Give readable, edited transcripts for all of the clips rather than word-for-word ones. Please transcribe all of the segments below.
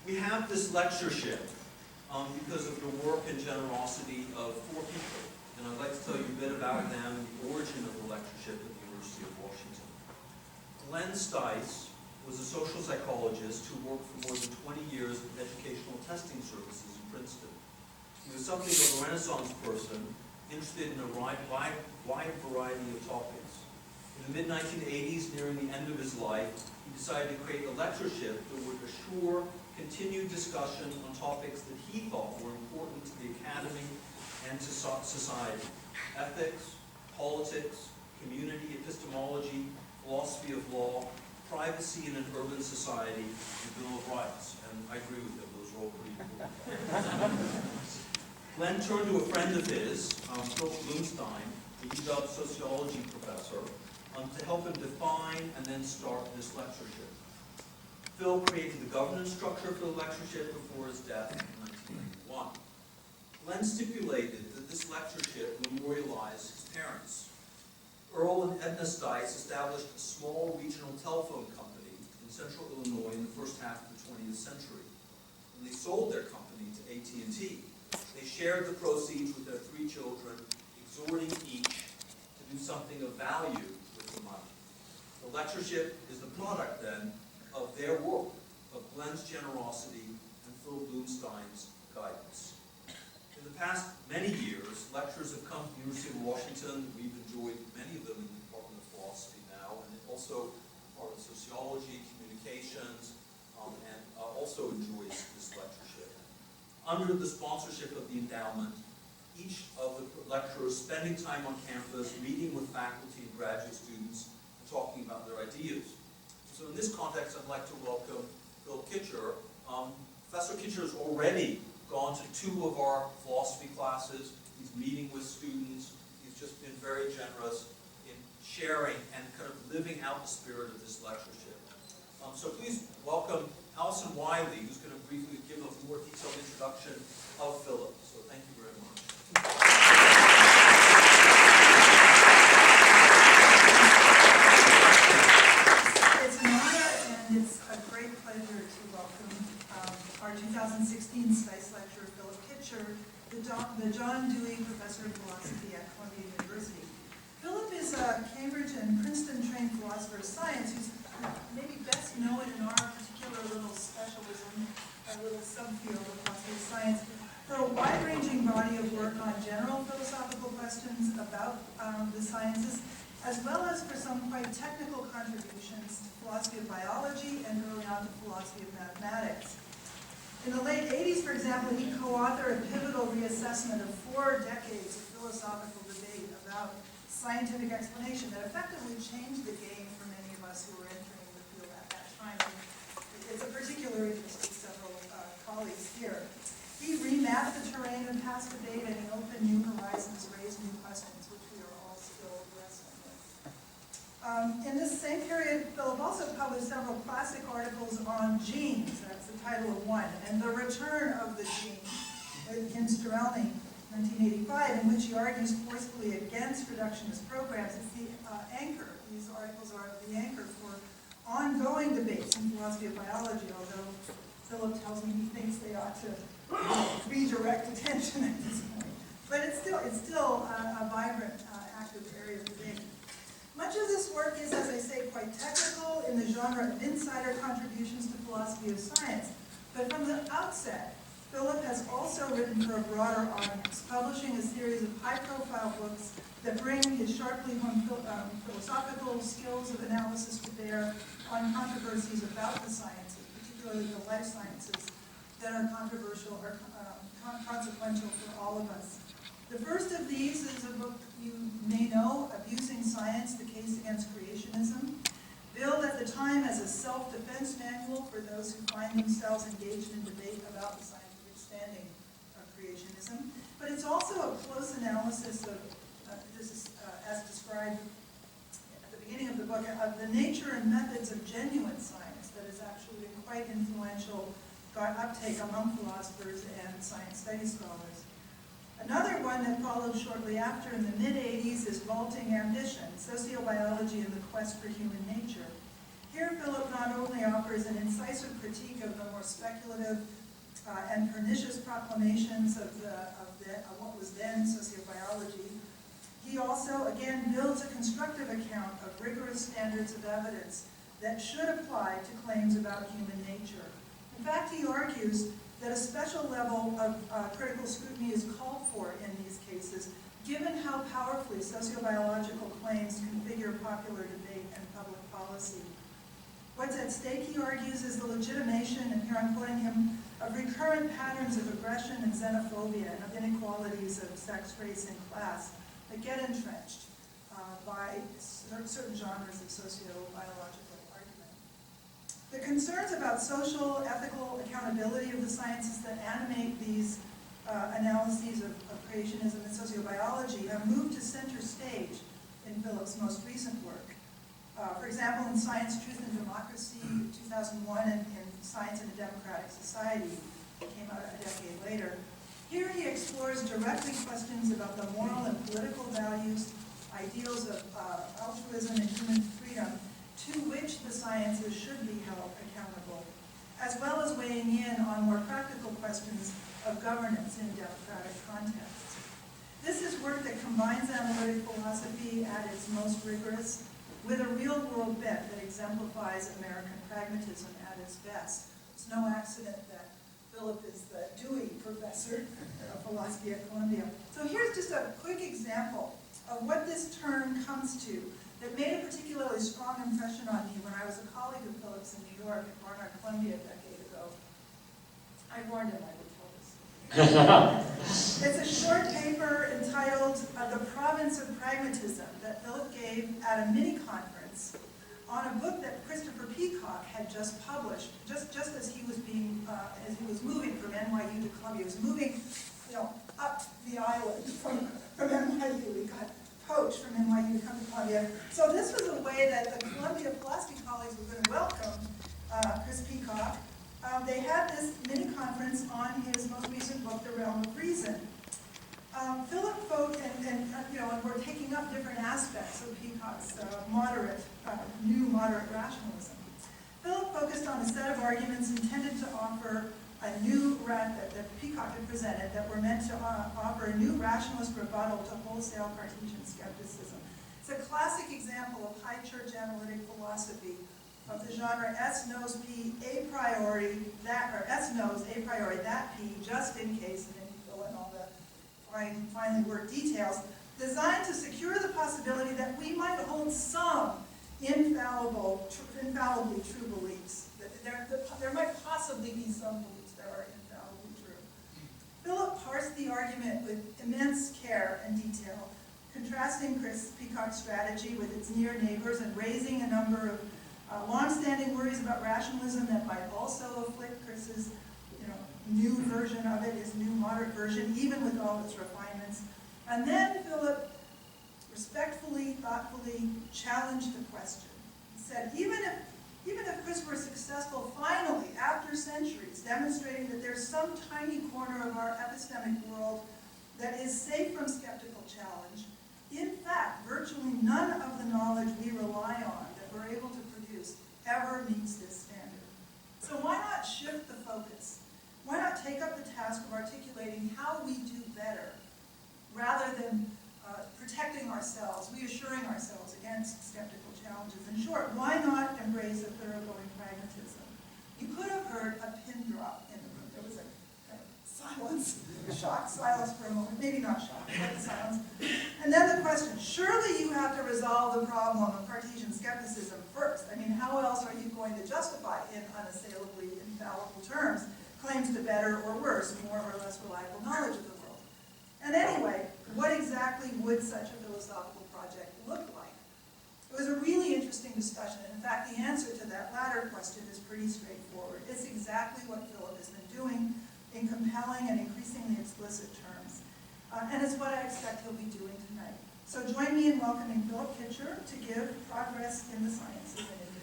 We have this lectureship because of the work and generosity of 4 people. And I'd like to tell you a bit about them, the origin of the lectureship at the University of Washington. Glenn Stice was a social psychologist who worked for more than 20 years with educational testing services in Princeton. He was something of a Renaissance person, interested in a wide variety of topics. In the mid-1980s, nearing the end of his life, he decided to create a lectureship that would assure continued discussion on topics that he thought were important to the academy and to society: ethics, politics, community, epistemology, philosophy of law, privacy in an urban society, and Bill of Rights. And I agree with him, those are all pretty important. Glenn turned to a friend of his, Phil Bloomstein, the UW sociology professor, to help him define and then start this lectureship. Phil created the governance structure for the lectureship before his death in 1991. Glenn stipulated that this lectureship memorialize his parents. Earl and Edna Stice established a small regional telephone company in central Illinois in the first half of the 20th century. When they sold their company to AT&T, they shared the proceeds with their 3 children, exhorting each to do something of value with the money. The lectureship is the product, then, of their work, of Glenn's generosity and Phil Bloomstein's guidance. In the past many years, lectures have come to the University of Washington. We've enjoyed many of them in the Department of Philosophy now, and also part of sociology, communications, and also enjoys this lectureship. Under the sponsorship of the endowment, each of the lecturers spending time on campus, meeting with faculty and graduate students, and talking about their ideas. So in this context, I'd like to welcome Phil Kitcher. Professor Kitcher has already gone to 2 of our philosophy classes. He's meeting with students. He's just been very generous in sharing and kind of living out the spirit of this lectureship. So please welcome Allison Wiley, who's going to briefly give a more detailed introduction of Philip. So thank you very much. It's an honor and it's a great pleasure to welcome our 2016 Stice Lecturer, Philip Kitcher, the John Dewey Professor of Philosophy at Columbia University. Philip is a Cambridge and Princeton-trained philosopher of science who's maybe best known in our particular little specialism, a little subfield of philosophy of science, for a wide-ranging body of work on general philosophical questions about the sciences, as well as for some quite technical contributions to philosophy of biology and early on to philosophy of mathematics. In the late 80s, for example, he co-authored a pivotal reassessment of 4 decades of philosophical debate about scientific explanation that effectively changed the game for many of us who were entering the field at that time. It's a particular interest to several colleagues here. He remapped the terrain of past debate and he opened new horizons, raised new questions, which we are all still wrestling with. In this same period, Philip also published several classic articles on genes. That's the title of one, and The Return of the Gene, with Kinsterelny, 1985, in which he argues forcefully against reductionist programs. It's the anchor. These articles are the anchor for ongoing debates in philosophy of biology, although Philip tells me he thinks they ought to redirect attention at this point. But it's still a vibrant, active area of debate. Much of this work is, as I say, quite technical in the genre of insider contributions to philosophy of science. But from the outset, Philip has also written for a broader audience, publishing a series of high-profile books that bring his sharply honed philosophical skills of analysis to bear on controversies about the sciences, particularly the life sciences, that are controversial or consequential for all of us. The first of these is a book you may know, Abusing Science, The Case Against Creationism, billed at the time as a self-defense manual for those who find themselves engaged in debate about the scientific standing of creationism. But it's also a close analysis of, as described at the beginning of the book, of the nature and methods of genuine science that has actually been quite influential, got uptake among philosophers and science studies scholars. Another one that followed shortly after in the mid-80s is Vaulting Ambition, Sociobiology and the Quest for Human Nature. Here, Philip not only offers an incisive critique of the more speculative and pernicious proclamations of what was then sociobiology, he also, again, builds a constructive account of rigorous standards of evidence that should apply to claims about human nature. In fact, he argues that a special level of critical scrutiny is called for in these cases, given how powerfully sociobiological claims configure popular debate and public policy. What's at stake, he argues, is the legitimation, and here I'm quoting him, of recurrent patterns of aggression and xenophobia and of inequalities of sex, race, and class that get entrenched by certain genres of sociobiological argument. The concerns about social, ethical accountability of the sciences that animate these analyses of creationism and sociobiology have moved to center stage in Philip's most recent work. For example, in Science, Truth, and Democracy, 2001, and in Science in a Democratic Society, that came out a decade later. Here he explores directly questions about the moral and political values, ideals of altruism and human freedom, to which the sciences should be held accountable, as well as weighing in on more practical questions of governance in democratic contexts. This is work that combines analytic philosophy at its most rigorous with a real-world bent that exemplifies American pragmatism at its best. It's no accident that Philip is the Dewey Professor of Philosophy at Columbia. So here's just a quick example of what this term comes to that made a particularly strong impression on me when I was a colleague of Philip's in New York at Barnard-Columbia a decade ago. I warned him I would tell this. It's a short paper entitled The Province of Pragmatism that Philip gave at a mini-conference on a book that Christopher Peacock had just published, just as he was moving from NYU to Columbia. He was moving, up the island from NYU. He got poached from NYU to come to Columbia. So this was a way that the Columbia philosophy colleagues were going to welcome Chris Peacock. They had this mini-conference on his most recent book, The Realm of Reason. Philip folk, and we're taking up different aspects of Peacock's new moderate rationalism. Philip focused on a set of arguments intended to offer a new that Peacock had presented that were meant to offer a new rationalist rebuttal to wholesale Cartesian skepticism. It's a classic example of high church analytic philosophy of the genre S knows P a priori, S knows a priori that P just in case, and then you fill in all the finely worked details, designed to secure the possibility that we might hold some infallibly true beliefs. There might possibly be some beliefs that are infallibly true. Philip parsed the argument with immense care and detail, contrasting Chris Peacock's strategy with its near neighbors and raising a number of long-standing worries about rationalism that might also afflict Chris's new version of it, his new moderate version, even with all its refinements. And then Philip respectfully, thoughtfully challenged the question. He said, even if Chris were successful finally, after centuries, demonstrating that there's some tiny corner of our epistemic world that is safe from skeptical challenge, in fact, virtually none of the knowledge we rely on that we're able to produce ever meets this standard. So why not shift the focus? Why not take up the task of articulating how we do better, rather than protecting ourselves, reassuring ourselves against skeptical challenges? In short, why not embrace a thoroughgoing pragmatism? You could have heard a pin drop in the room. There was a kind of silence, shocked silence for a moment. Maybe not shocked, but silence. And then the question, surely you have to resolve the problem of Cartesian skepticism first. I mean, how else are you going to justify, in unassailably infallible terms, claims to better or worse, more or less reliable knowledge of the world? And anyway, what exactly would such a philosophical project look like? It was a really interesting discussion. In fact, the answer to that latter question is pretty straightforward. It's exactly what Philip has been doing in compelling and increasingly explicit terms. And it's what I expect he'll be doing tonight. So join me in welcoming Philip Kitcher to give Progress in the Sciences and Independence.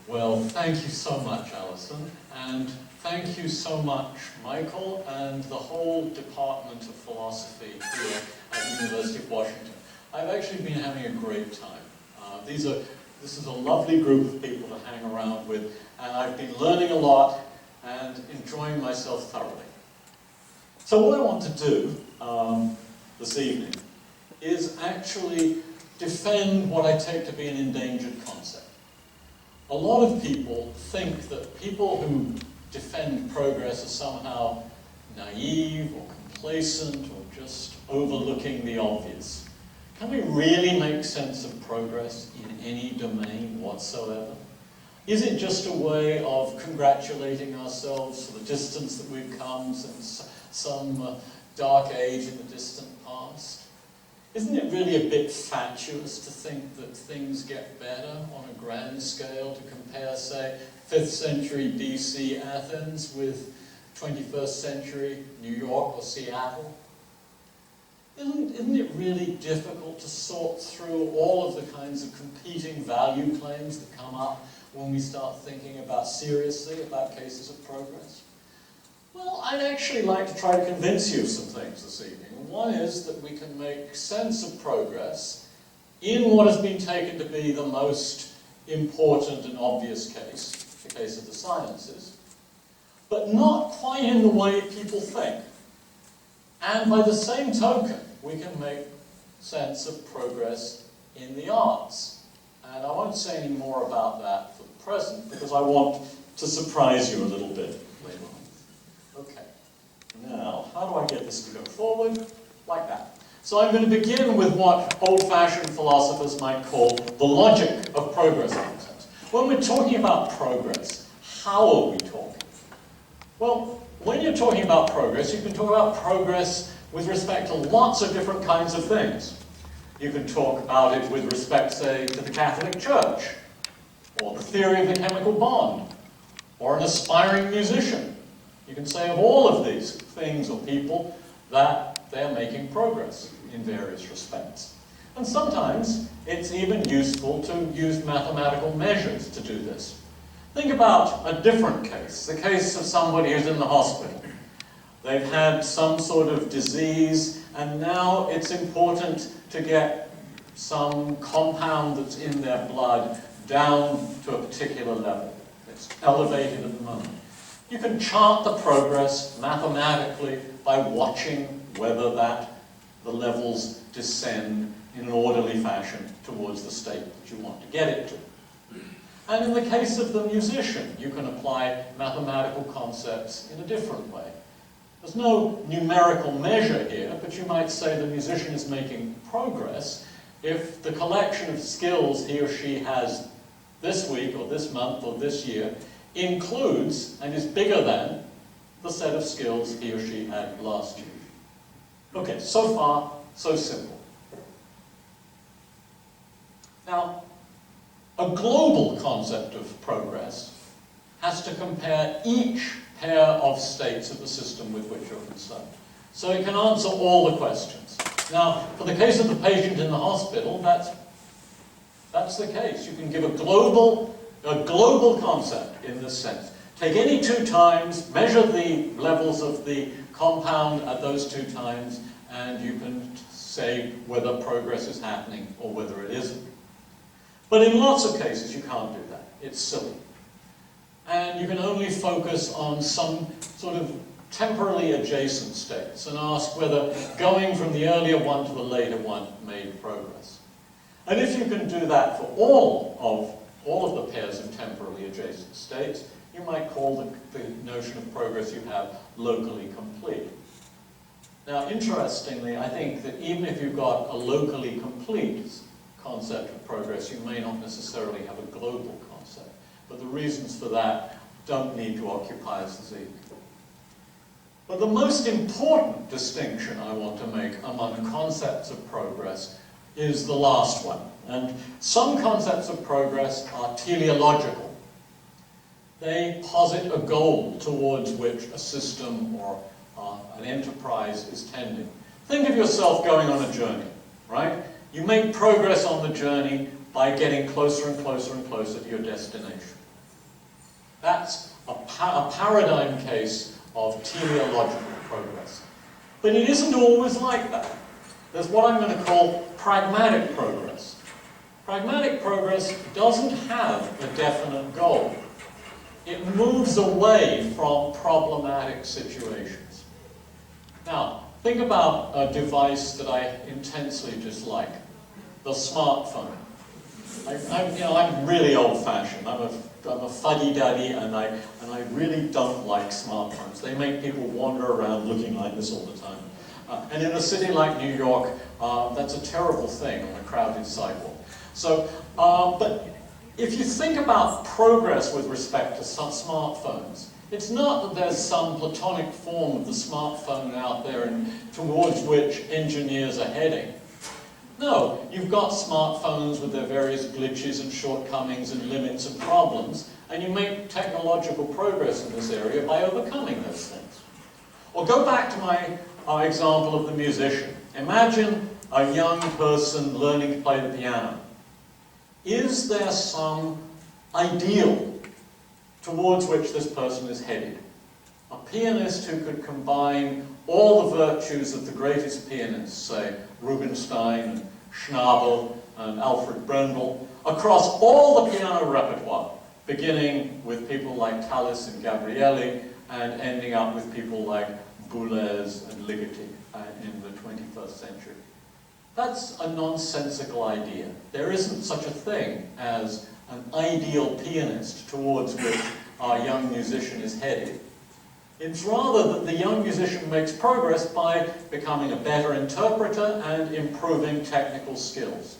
Well, thank you so much, Alan. Alison, and thank you so much, Michael, and the whole Department of Philosophy here at the University of Washington. I've actually been having a great time. This is a lovely group of people to hang around with, and I've been learning a lot and enjoying myself thoroughly. So what I want to do this evening is actually defend what I take to be an endangered concept. A lot of people think that people who defend progress are somehow naive or complacent or just overlooking the obvious. Can we really make sense of progress in any domain whatsoever? Is it just a way of congratulating ourselves for the distance that we've come since some dark age in the distant past? Isn't it really a bit fatuous to think that things get better on a grand scale to compare, say, 5th century BC Athens with 21st century New York or Seattle? Isn't it really difficult to sort through all of the kinds of competing value claims that come up when we start thinking seriously about cases of progress? Well, I'd actually like to try to convince you of some things this evening. One is that we can make sense of progress in what has been taken to be the most important and obvious case, the case of the sciences, but not quite in the way people think. And by the same token, we can make sense of progress in the arts. And I won't say any more about that for the present, because I want to surprise you a little bit later on. Okay, now, how do I get this to go forward? Like that. So I'm going to begin with what old-fashioned philosophers might call the logic of progress concepts. When we're talking about progress, how are we talking? Well, when you're talking about progress, you can talk about progress with respect to lots of different kinds of things. You can talk about it with respect, say, to the Catholic Church, or the theory of the chemical bond, or an aspiring musician. You can say of all of these things or people that they're making progress in various respects. And sometimes it's even useful to use mathematical measures to do this. Think about a different case, the case of somebody who's in the hospital. They've had some sort of disease, and now it's important to get some compound that's in their blood down to a particular level. It's elevated at the moment. You can chart the progress mathematically by watching whether the levels descend in an orderly fashion towards the state that you want to get it to. And in the case of the musician, you can apply mathematical concepts in a different way. There's no numerical measure here, but you might say the musician is making progress if the collection of skills he or she has this week or this month or this year includes and is bigger than the set of skills he or she had last year. Okay, so far, so simple. Now, a global concept of progress has to compare each pair of states of the system with which you're concerned. So it can answer all the questions. Now, for the case of the patient in the hospital, that's the case. You can give a global concept in this sense. Take any two times, measure the levels of the compound at those two times, and you can say whether progress is happening or whether it isn't. But in lots of cases, you can't do that. It's silly. And you can only focus on some sort of temporally adjacent states and ask whether going from the earlier one to the later one made progress. And if you can do that for all of the pairs of temporally adjacent states, you might call the notion of progress you have locally complete. Now, interestingly, I think that even if you've got a locally complete concept of progress, you may not necessarily have a global concept. But the reasons for that don't need to occupy us this evening. But the most important distinction I want to make among concepts of progress is the last one. And some concepts of progress are teleological. They posit a goal towards which a system or an enterprise is tending. Think of yourself going on a journey, right? You make progress on the journey by getting closer and closer and closer to your destination. That's a a paradigm case of teleological progress. But it isn't always like that. There's what I'm going to call pragmatic progress. Pragmatic progress doesn't have a definite goal. It moves away from problematic situations. Now, think about a device that I intensely dislike, the smartphone. I'm really old-fashioned. I'm a fuddy-duddy, and I really don't like smartphones. They make people wander around looking like this all the time. And in a city like New York, that's a terrible thing on a crowded sidewalk. So, but if you think about progress with respect to some smartphones, it's not that there's some platonic form of the smartphone out there and towards which engineers are heading. No, you've got smartphones with their various glitches and shortcomings and limits and problems, and you make technological progress in this area by overcoming those things. Or go back to my example of the musician. Imagine a young person learning to play the piano. Is there some ideal towards which this person is headed? A pianist who could combine all the virtues of the greatest pianists, say Rubinstein and Schnabel and Alfred Brendel, across all the piano repertoire, beginning with people like Tallis and Gabrieli and ending up with people like Boulez and Ligeti in the 21st century. That's a nonsensical idea. There isn't such a thing as an ideal pianist towards which our young musician is headed. It's rather that the young musician makes progress by becoming a better interpreter and improving technical skills.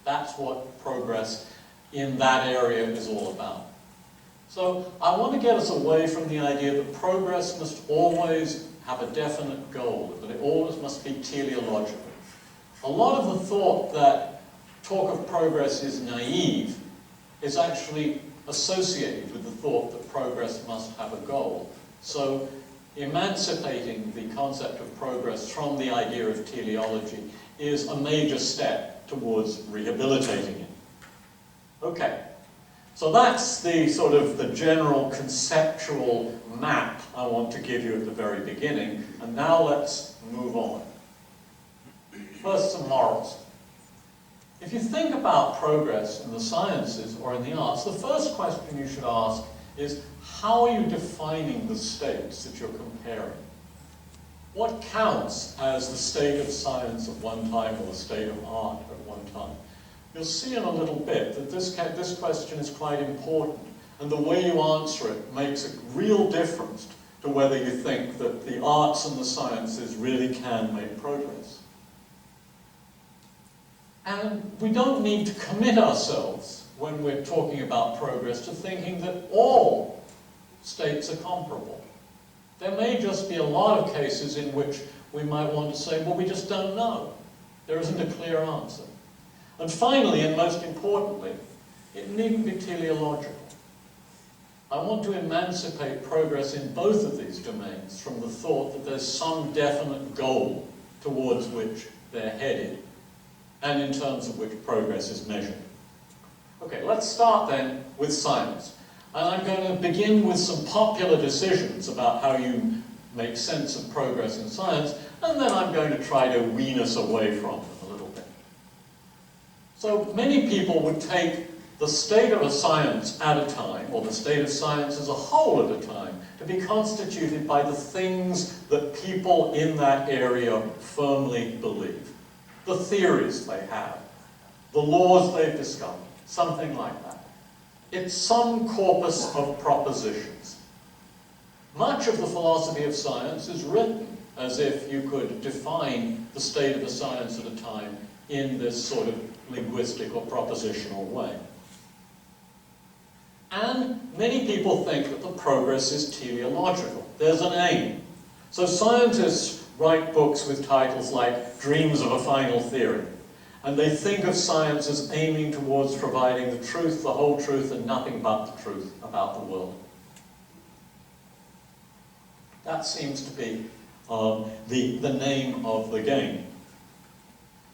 That's what progress in that area is all about. So I want to get us away from the idea that progress must always have a definite goal, that it always must be teleological. A lot of the thought that talk of progress is naive is actually associated with the thought that progress must have a goal. So emancipating the concept of progress from the idea of teleology is a major step towards rehabilitating it. Okay, so that's the sort of the general conceptual map I want to give you at the very beginning, and now let's move on. First, some morals. If you think about progress in the sciences or in the arts, the first question you should ask is, how are you defining the states that you're comparing? What counts as the state of science at one time or the state of art at one time? You'll see in a little bit that this question is quite important, and the way you answer it makes a real difference to whether you think that the arts and the sciences really can make progress. And we don't need to commit ourselves when we're talking about progress to thinking that all states are comparable. There may just be a lot of cases in which we might want to say, well, we just don't know. There isn't a clear answer. And finally, and most importantly, it needn't be teleological. I want to emancipate progress in both of these domains from the thought that there's some definite goal towards which they're headed, and in terms of which progress is measured. Okay, let's start then with science. And I'm going to begin with some popular decisions about how you make sense of progress in science, and then I'm going to try to wean us away from them a little bit. So many people would take the state of a science at a time, or the state of science as a whole at a time, to be constituted by the things that people in that area firmly believe. The theories they have, the laws they've discovered, something like that. It's some corpus of propositions. Much of the philosophy of science is written as if you could define the state of a science at a time in this sort of linguistic or propositional way. And many people think that the progress is teleological. There's an aim. So scientists write books with titles like Dreams of a Final Theory, and they think of science as aiming towards providing the truth, the whole truth, and nothing but the truth about the world. That seems to be the name of the game.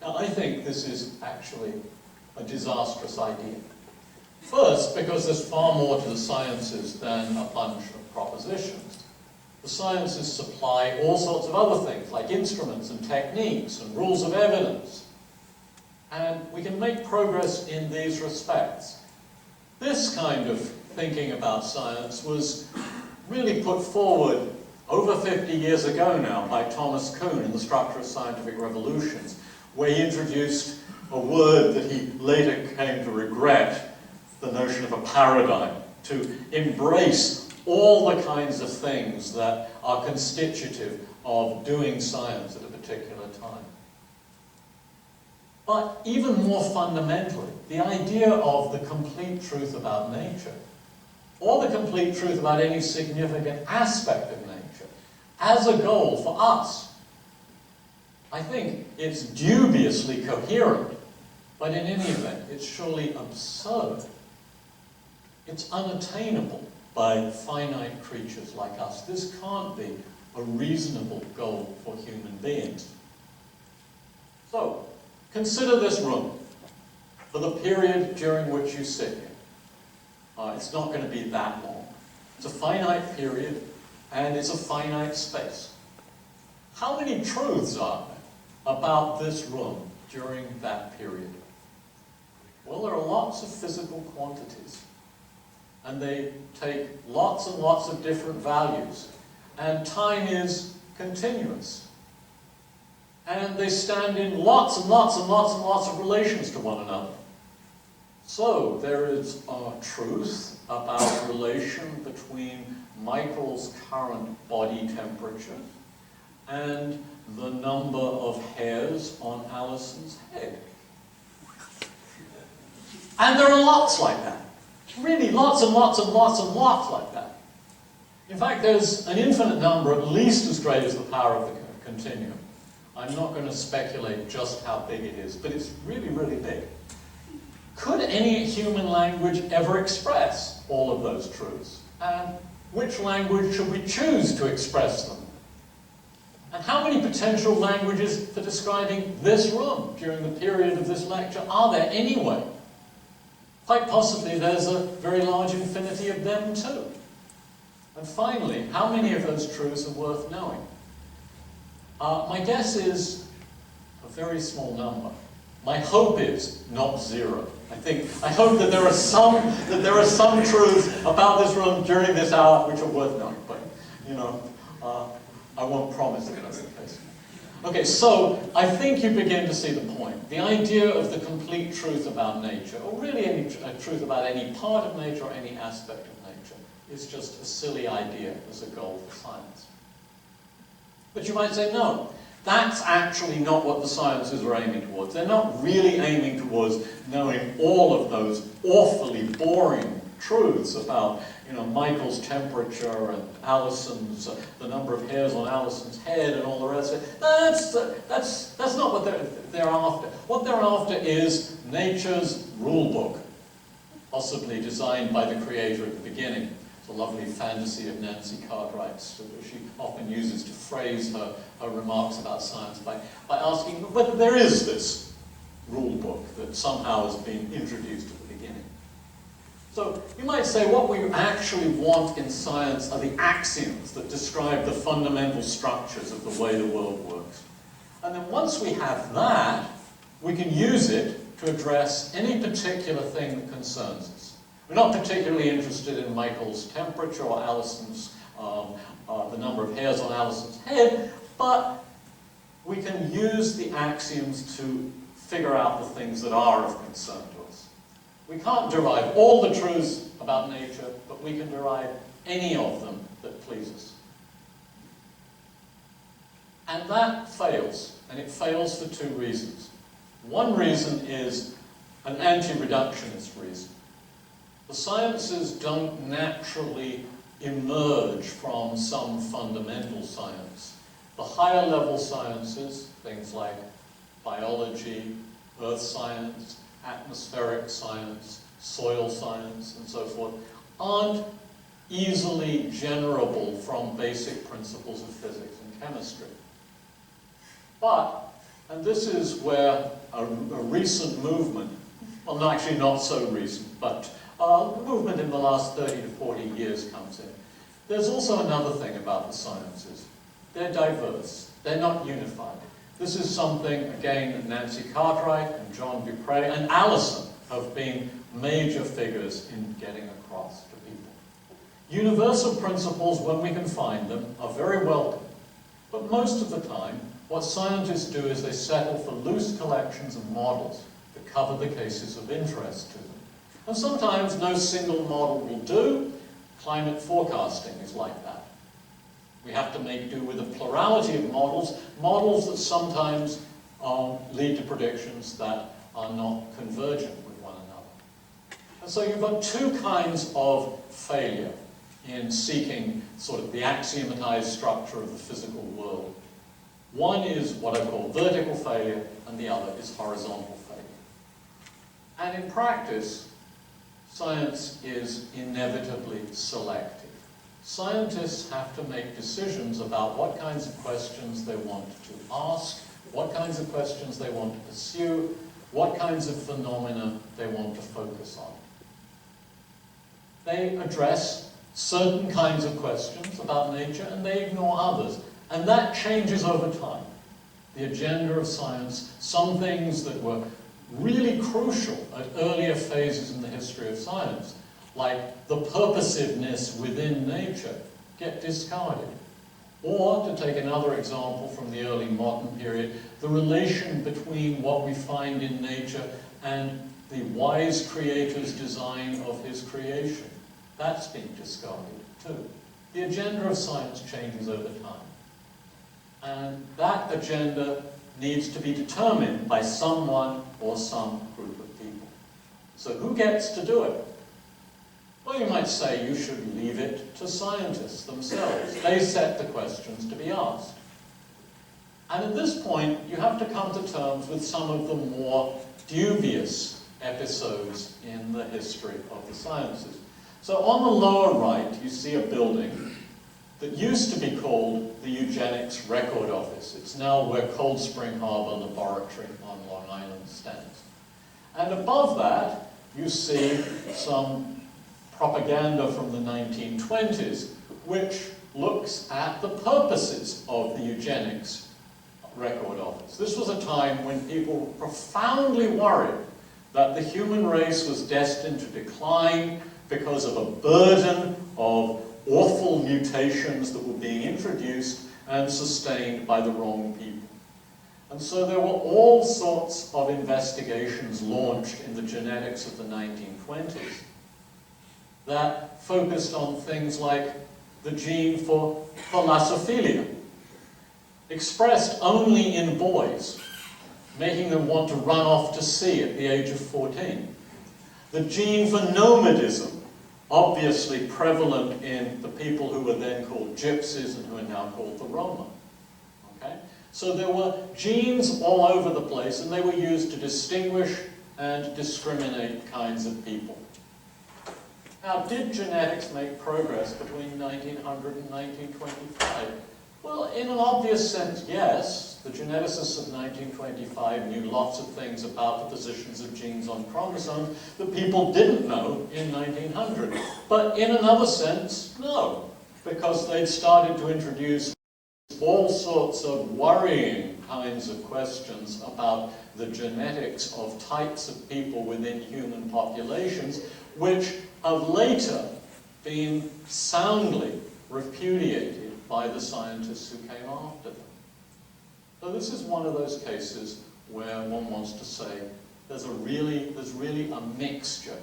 Now, I think this is actually a disastrous idea. First, because there's far more to the sciences than a bunch of propositions. The sciences supply all sorts of other things, like instruments and techniques and rules of evidence. And we can make progress in these respects. This kind of thinking about science was really put forward over 50 years ago now by Thomas Kuhn in The Structure of Scientific Revolutions, where he introduced a word that he later came to regret, the notion of a paradigm, to embrace all the kinds of things that are constitutive of doing science at a particular time. But even more fundamentally, the idea of the complete truth about nature, or the complete truth about any significant aspect of nature, as a goal for us, I think it's dubiously coherent, but in any event, it's surely absurd. It's unattainable by finite creatures like us. This can't be a reasonable goal for human beings. So, consider this room for the period during which you sit here. It's not going to be that long. It's a finite period, and it's a finite space. How many truths are there about this room during that period? Well, there are lots of physical quantities, and they take lots and lots of different values, and time is continuous. And they stand in lots and lots and lots and lots of relations to one another. So there is a truth about relation between Michael's current body temperature and the number of hairs on Alison's head. And there are lots like that. Really, lots and lots and lots and lots like that. In fact, there's an infinite number, at least as great as the power of the continuum. I'm not going to speculate just how big it is, but it's really, really big. Could any human language ever express all of those truths? And which language should we choose to express them? And how many potential languages for describing this room during the period of this lecture are there anyway? Quite possibly there's a very large infinity of them too. And finally, how many of those truths are worth knowing? My guess is a very small number. My hope is not zero. I hope that there are some truths about this room during this hour which are worth knowing. But I won't promise that that's the case. Okay, so I think you begin to see the point. The idea of the complete truth about nature, or really any truth about any part of nature or any aspect of nature, is just a silly idea as a goal for science. But you might say, no, that's actually not what the sciences are aiming towards. They're not really aiming towards knowing all of those awfully boring truths about, Michael's temperature and Alison's, the number of hairs on Alison's head and all the rest of it. That's not what they're after. What they're after is nature's rule book, possibly designed by the creator at the beginning. It's a lovely fantasy of Nancy Cartwright's, which she often uses to phrase her remarks about science by asking whether there is this rule book that somehow has been introduced at the beginning. So you might say what we actually want in science are the axioms that describe the fundamental structures of the way the world works. And then once we have that, we can use it to address any particular thing that concerns us. We're not particularly interested in Michael's temperature or Alison's, the number of hairs on Alison's head, but we can use the axioms to figure out the things that are of concern to us. We can't derive all the truths about nature, but we can derive any of them that please us. And that fails, and it fails for two reasons. One reason is an anti-reductionist reason. The sciences don't naturally emerge from some fundamental science. The higher level sciences, things like biology, earth science, atmospheric science, soil science, and so forth, aren't easily generable from basic principles of physics and chemistry. But, and this is where a recent movement, well, actually not so recent, but The movement in the last 30 to 40 years comes in. There's also another thing about the sciences. They're diverse. They're not unified. This is something, again, that Nancy Cartwright and John Dupre and Allison have been major figures in getting across to people. Universal principles, when we can find them, are very welcome. But most of the time, what scientists do is they settle for loose collections of models that cover the cases of interest to them. And sometimes no single model will do. Climate forecasting is like that. We have to make do with a plurality of models, models that sometimes lead to predictions that are not convergent with one another. And so you've got two kinds of failure in seeking sort of the axiomatized structure of the physical world. One is what I call vertical failure, and the other is horizontal failure. And in practice, science is inevitably selective. Scientists have to make decisions about what kinds of questions they want to ask, what kinds of questions they want to pursue, what kinds of phenomena they want to focus on. They address certain kinds of questions about nature and they ignore others. And that changes over time. The agenda of science, some things that were really crucial at earlier phases in the history of science, like the purposiveness within nature, get discarded. Or, to take another example from the early modern period, the relation between what we find in nature and the wise creator's design of his creation. That's been discarded too. The agenda of science changes over time. And that agenda needs to be determined by someone or some group of people. So who gets to do it? Well, you might say you should leave it to scientists themselves. They set the questions to be asked. And at this point, you have to come to terms with some of the more dubious episodes in the history of the sciences. So on the lower right, you see a building that used to be called the Eugenics Record Office. It's now where Cold Spring Harbor Laboratory on Long Island stands. And above that, you see some propaganda from the 1920s, which looks at the purposes of the Eugenics Record Office. This was a time when people were profoundly worried that the human race was destined to decline because of a burden of awful mutations that were being introduced and sustained by the wrong people. And so there were all sorts of investigations launched in the genetics of the 1920s that focused on things like the gene for thalassophila, expressed only in boys, making them want to run off to sea at the age of 14. The gene for nomadism, obviously prevalent in the people who were then called gypsies and who are now called the Roma. Okay? So there were genes all over the place, and they were used to distinguish and discriminate kinds of people. Now, did genetics make progress between 1900 and 1925? Well, in an obvious sense, yes. The geneticists of 1925 knew lots of things about the positions of genes on chromosomes that people didn't know in 1900. But in another sense, no, because they'd started to introduce all sorts of worrying kinds of questions about the genetics of types of people within human populations, which have later been soundly repudiated by the scientists who came after them. So this is one of those cases where one wants to say there's really a mixture.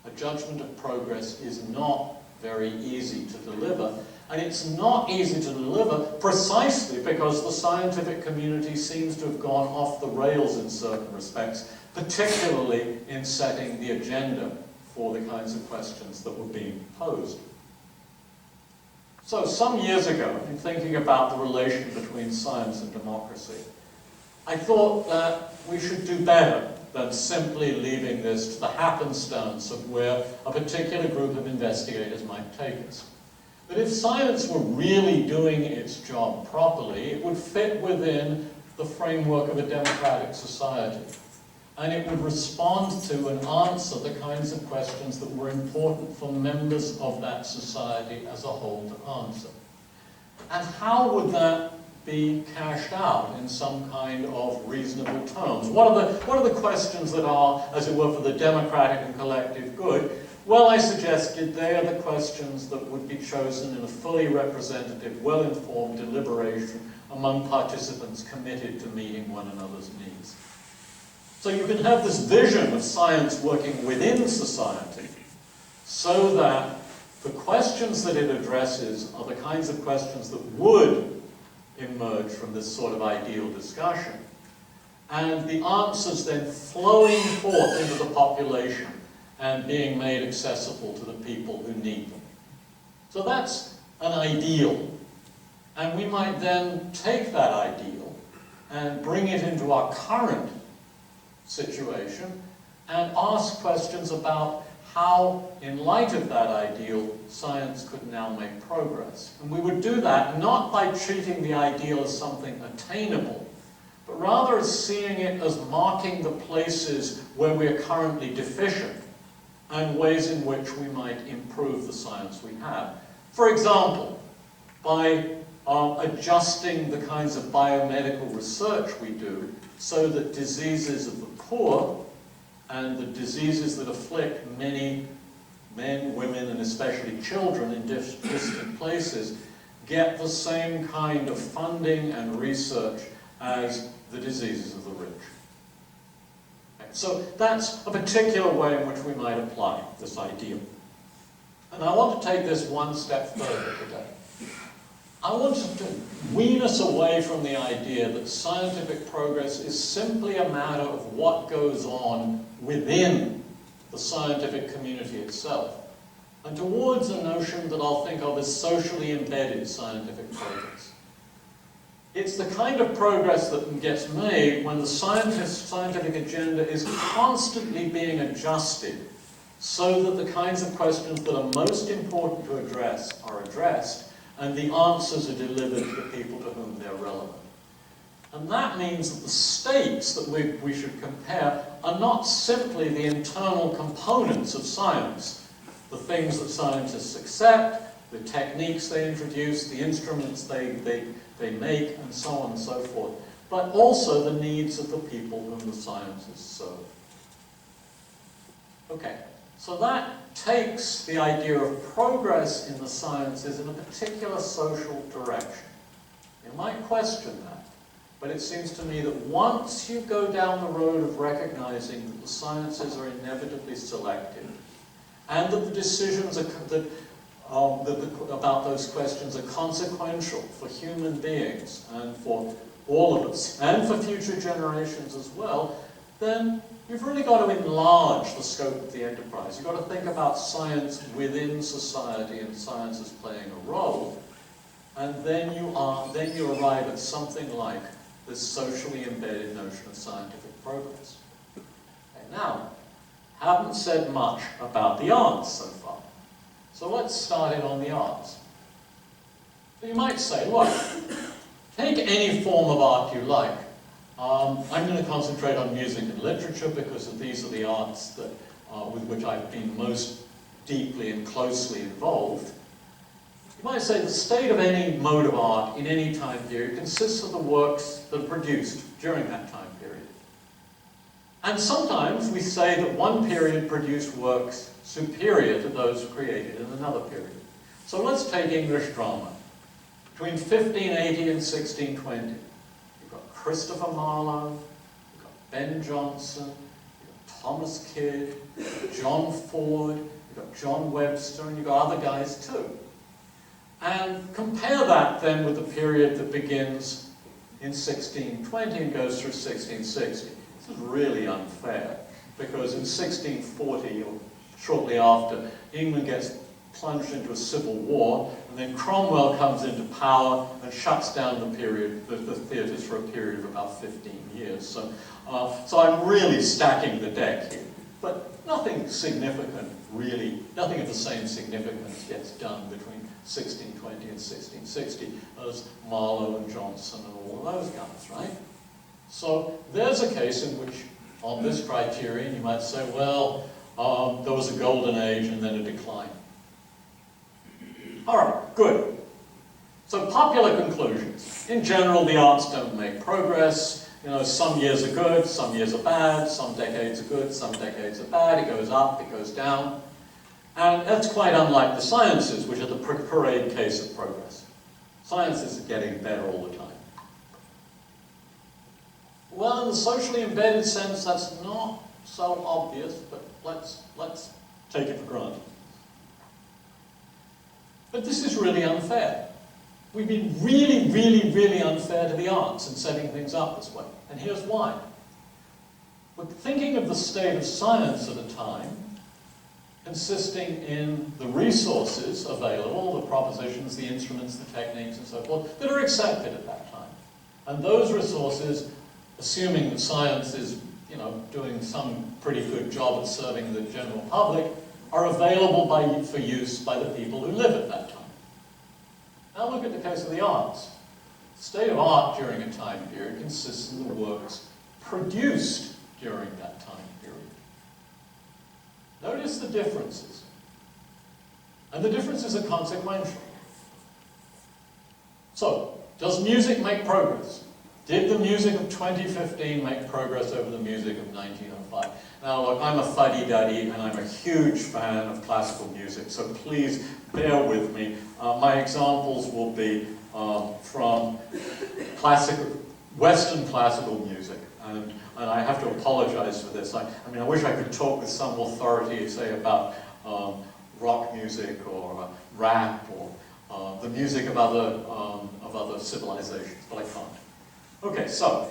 A judgment of progress is not very easy to deliver, and it's not easy to deliver precisely because the scientific community seems to have gone off the rails in certain respects, particularly in setting the agenda for the kinds of questions that were being posed. So some years ago, in thinking about the relation between science and democracy, I thought that we should do better than simply leaving this to the happenstance of where a particular group of investigators might take us. But if science were really doing its job properly, it would fit within the framework of a democratic society. and it would respond to and answer the kinds of questions that were important for members of that society as a whole to answer. And how would that be cashed out in some kind of reasonable terms? What are the questions that are, as it were, for the democratic and collective good? Well, I suggested they are the questions that would be chosen in a fully representative, well-informed deliberation among participants committed to meeting one another's needs. So you can have this vision of science working within society so that the questions that it addresses are the kinds of questions that would emerge from this sort of ideal discussion, and the answers then flowing forth into the population and being made accessible to the people who need them. So that's an ideal. And we might then take that ideal and bring it into our current situation and ask questions about how, in light of that ideal, science could now make progress. And we would do that not by treating the ideal as something attainable, but rather as seeing it as marking the places where we are currently deficient and ways in which we might improve the science we have. For example, by adjusting the kinds of biomedical research we do so that diseases of the poor and the diseases that afflict many men, women, and especially children in distant places get the same kind of funding and research as the diseases of the rich. So that's a particular way in which we might apply this ideal. And I want to take this one step further today. I want to wean us away from the idea that scientific progress is simply a matter of what goes on within the scientific community itself, and towards a notion that I'll think of as socially embedded scientific progress. It's the kind of progress that gets made when the scientific agenda is constantly being adjusted so that the kinds of questions that are most important to address are addressed and the answers are delivered to the people to whom they're relevant. And that means that the states that we should compare are not simply the internal components of science, the things that scientists accept, the techniques they introduce, the instruments they make, and so on and so forth, but also the needs of the people whom the sciences serve. Okay, so that takes the idea of progress in the sciences in a particular social direction. You might question that, but it seems to me that once you go down the road of recognizing that the sciences are inevitably selective, and that the decisions about those questions are consequential for human beings and for all of us, and for future generations as well, then you've really got to enlarge the scope of the enterprise. You've got to think about science within society and science as playing a role, and then you arrive at something like this socially embedded notion of scientific progress. Okay, now, haven't said much about the arts so far. So let's start in on the arts. So you might say, look, take any form of art you like. I'm going to concentrate on music and literature because these are the arts that, with which I've been most deeply and closely involved. You might say the state of any mode of art in any time period consists of the works that are produced during that time period. And sometimes we say that one period produced works superior to those created in another period. So let's take English drama. Between 1580 and 1620, you've got Christopher Marlowe, you've got Ben Jonson, you've got Thomas Kidd, you've got John Ford, you've got John Webster, and you've got other guys too. And compare that then with the period that begins in 1620 and goes through 1660. This is really unfair, because in 1640, or shortly after, England gets plunged into a civil war, and then Cromwell comes into power and shuts down the theatres for a period of about 15 years. So I'm really stacking the deck here. But nothing significant, really, nothing of the same significance gets done between 1620 and 1660 as Marlowe and Johnson and all of those guys, right? So there's a case in which on this criterion, you might say, well, there was a golden age and then a decline. All right, good. So popular conclusions. In general, the arts don't make progress. You know, some years are good, some years are bad, some decades are good, some decades are bad. It goes up, it goes down. And that's quite unlike the sciences, which are the parade case of progress. Sciences are getting better all the time. Well, in the socially embedded sense, that's not so obvious, but let's take it for granted. But this is really unfair. We've been really, really, really unfair to the arts in setting things up this way. And here's why. We're thinking of the state of science at a time consisting in the resources available, the propositions, the instruments, the techniques, and so forth, that are accepted at that time. And those resources, assuming that science is, you know, doing some pretty good job at serving the general public, are available for use by the people who live at that time. Now look at the case of the arts. The state of art during a time period consists of the works produced during that time period. Notice the differences. And the differences are consequential. So, does music make progress? Did the music of 2015 make progress over the music of 1905? Now look, I'm a fuddy-duddy and I'm a huge fan of classical music, so please bear with me. My examples will be from Western classical music. And I have to apologize for this. I mean, I wish I could talk with some authority, say, about rock music or rap or the music of other civilizations, but I can't. Okay, so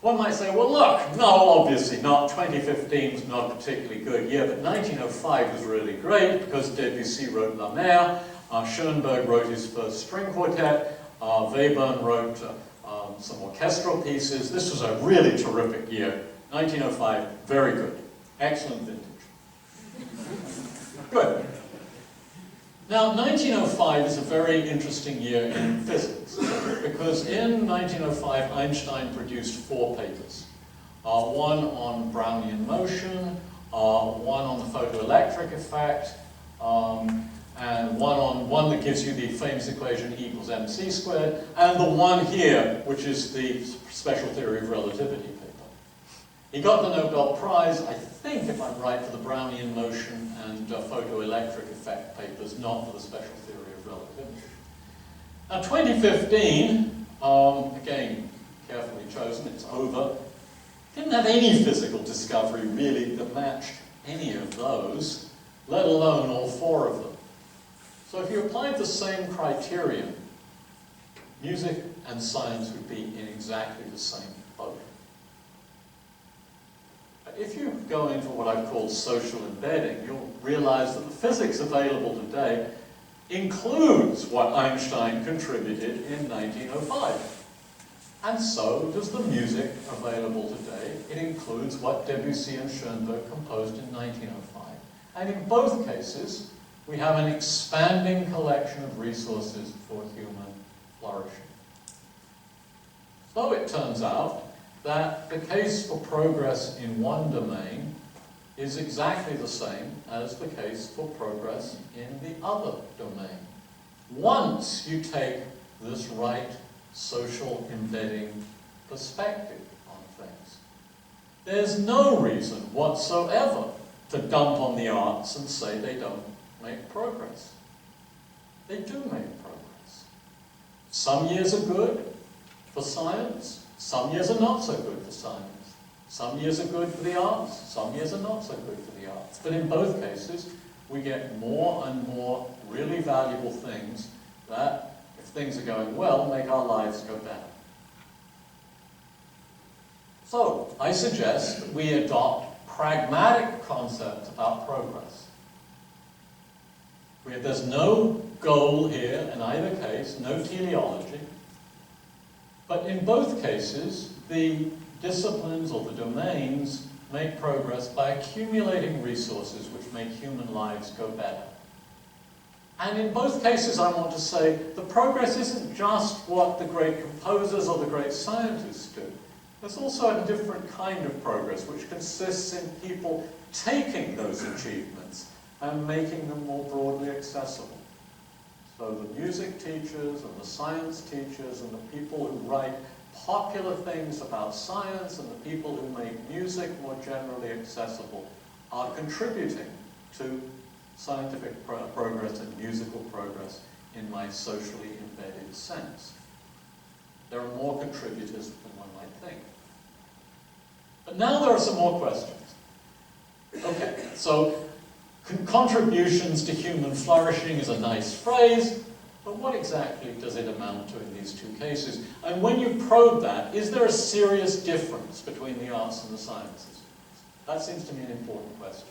one might say, well, look, no, obviously not. 2015 was not a particularly good year, but 1905 was really great because Debussy wrote La Mer, Schoenberg wrote his first string quartet, Webern wrote some orchestral pieces. This was a really terrific year. 1905, very good. Excellent vintage. Good. Now, 1905 is a very interesting year in physics, because in 1905, Einstein produced 4 papers. One on Brownian motion, one on the photoelectric effect, and one that gives you the famous equation E equals mc squared, and the one here, which is the special theory of relativity paper. He got the Nobel Prize, I think, if I'm right, for the Brownian motion and photoelectric effect papers, not for the special theory of relativity. Now, 2015, again, carefully chosen, it's over, didn't have any physical discovery, really, that matched any of those, let alone all 4 of them. So if you applied the same criterion, music and science would be in exactly the same boat. If you go into what I've called social embedding, you'll realize that the physics available today includes what Einstein contributed in 1905. And so does the music available today. It includes what Debussy and Schoenberg composed in 1905. And in both cases, we have an expanding collection of resources for human flourishing. So it turns out that the case for progress in one domain is exactly the same as the case for progress in the other domain. Once you take this right social embedding perspective on things, there's no reason whatsoever to dump on the arts and say they don't make progress. They do make progress. Some years are good for science, some years are not so good for science. Some years are good for the arts, some years are not so good for the arts. But in both cases, we get more and more really valuable things that, if things are going well, make our lives go better. So, I suggest that we adopt pragmatic concepts about progress. There's no goal here in either case, no teleology. But in both cases, the disciplines or the domains make progress by accumulating resources which make human lives go better. And in both cases, I want to say, the progress isn't just what the great composers or the great scientists do. There's also a different kind of progress, which consists in people taking those achievements and making them more broadly accessible. So the music teachers and the science teachers and the people who write popular things about science and the people who make music more generally accessible are contributing to scientific progress and musical progress in my socially embedded sense. There are more contributors than one might think. But now there are some more questions. Okay, so contributions to human flourishing is a nice phrase, but what exactly does it amount to in these two cases? And when you probe that, is there a serious difference between the arts and the sciences? That seems to me an important question.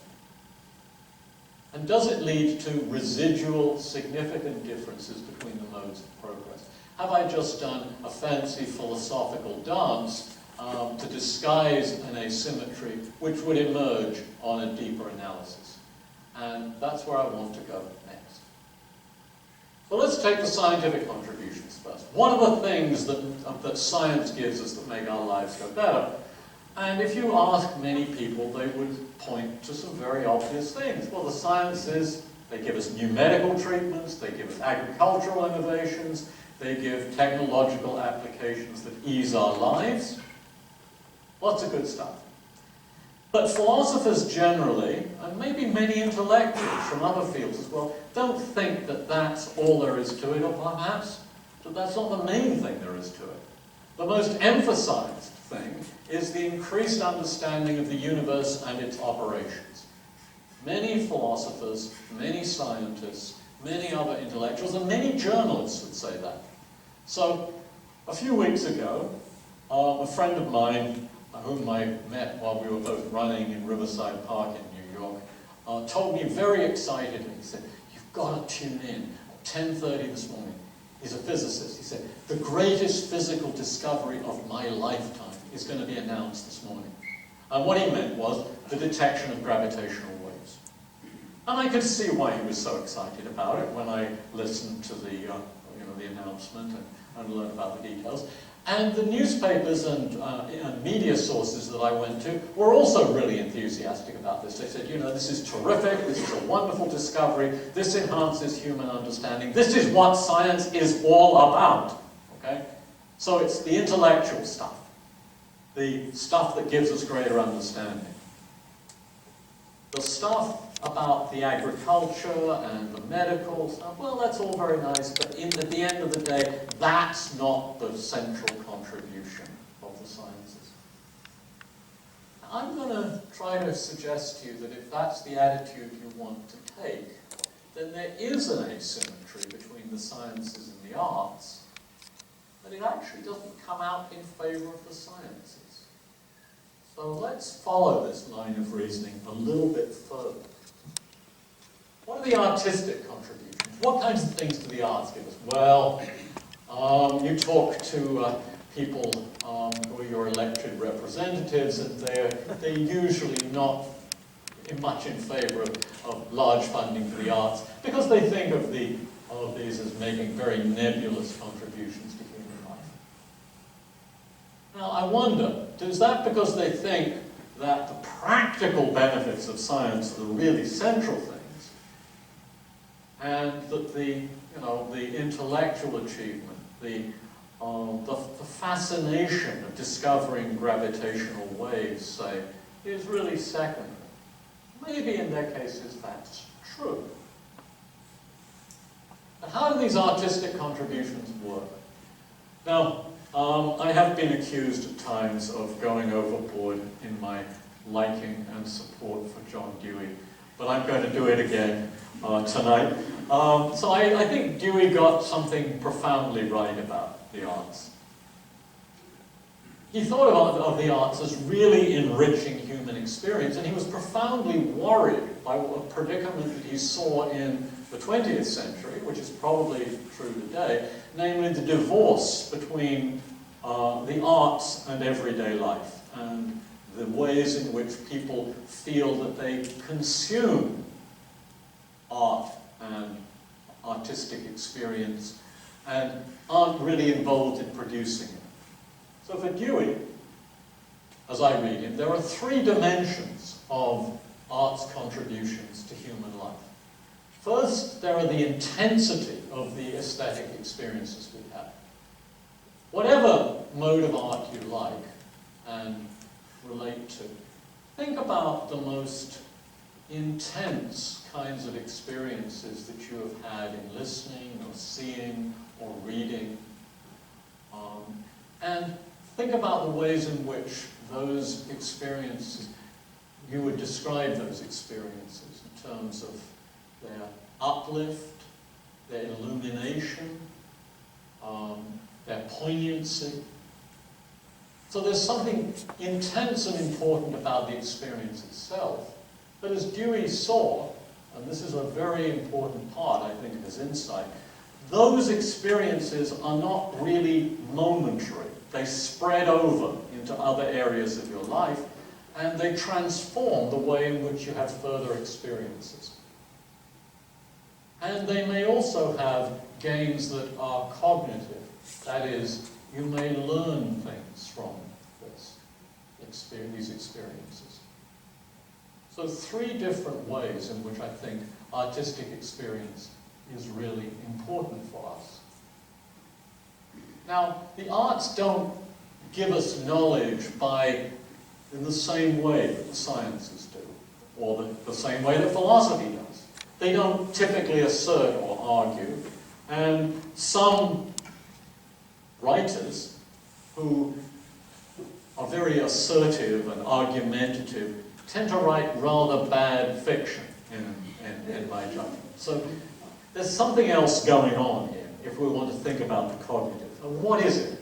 And does it lead to residual, significant differences between the modes of progress? Have I just done a fancy philosophical dance to disguise an asymmetry which would emerge on a deeper analysis? And that's where I want to go next. So let's take the scientific contributions first. One of the things that science gives us that make our lives go better, and if you ask many people, they would point to some very obvious things. Well, the sciences, they give us new medical treatments, they give us agricultural innovations, they give technological applications that ease our lives. Lots of good stuff. But philosophers generally, and maybe many intellectuals from other fields as well, don't think that that's all there is to it, or perhaps that that's not the main thing there is to it. The most emphasized thing is the increased understanding of the universe and its operations. Many philosophers, many scientists, many other intellectuals, and many journalists would say that. So, a few weeks ago, a friend of mine, whom I met while we were both running in Riverside Park in New York, told me very excitedly, he said, "You've got to tune in at 10:30 this morning." He's a physicist. He said, "The greatest physical discovery of my lifetime is going to be announced this morning." And what he meant was the detection of gravitational waves. And I could see why he was so excited about it when I listened to the announcement and learned about the details. And the newspapers and media sources that I went to were also really enthusiastic about this. They said, this is terrific, this is a wonderful discovery, this enhances human understanding, this is what science is all about. Okay? So it's the intellectual stuff, the stuff that gives us greater understanding. The stuff about the agriculture and the medical stuff, well, that's all very nice, but at the end of the day, that's not the central contribution of the sciences. I'm going to try to suggest to you that if that's the attitude you want to take, then there is an asymmetry between the sciences and the arts, but it actually doesn't come out in favor of the sciences. So let's follow this line of reasoning a little bit further. What are the artistic contributions? What kinds of things do the arts give us? Well, you talk to people who are your elected representatives, and they're usually not much in favor of large funding for the arts, because they think of these as making very nebulous contributions to human life. Now, I wonder, is that because they think that the practical benefits of science are the really central things, and that the intellectual achievement, the fascination of discovering gravitational waves, say, is really secondary? Maybe in their cases that's true. But how do these artistic contributions work? Now, I have been accused at times of going overboard in my liking and support for John Dewey, but I'm going to do it again tonight. So I think Dewey got something profoundly right about the arts. He thought of the arts as really enriching human experience, and he was profoundly worried by a predicament that he saw in the 20th century, which is probably true today, namely the divorce between the arts and everyday life, and the ways in which people feel that they consume art and artistic experience and aren't really involved in producing it. So for Dewey, as I read him, there are three dimensions of art's contributions to human life. First, there are the intensity of the aesthetic experiences we have. Whatever mode of art you like and relate to, think about the most intense kinds of experiences that you have had in listening or seeing or reading. And think about the ways in which those experiences, you would describe those experiences in terms of their uplift, their illumination, their poignancy. So there's something intense and important about the experience itself. But as Dewey saw, and this is a very important part, I think, of his insight, those experiences are not really momentary. They spread over into other areas of your life, and they transform the way in which you have further experiences. And they may also have gains that are cognitive. That is, you may learn things from these experiences. So three different ways in which I think artistic experience is really important for us. Now, the arts don't give us knowledge in the same way that the sciences do, or the same way that philosophy does. They don't typically assert or argue, and some writers who are very assertive and argumentative tend to write rather bad fiction, in my judgment. So there's something else going on here, if we want to think about the cognitive. And what is it?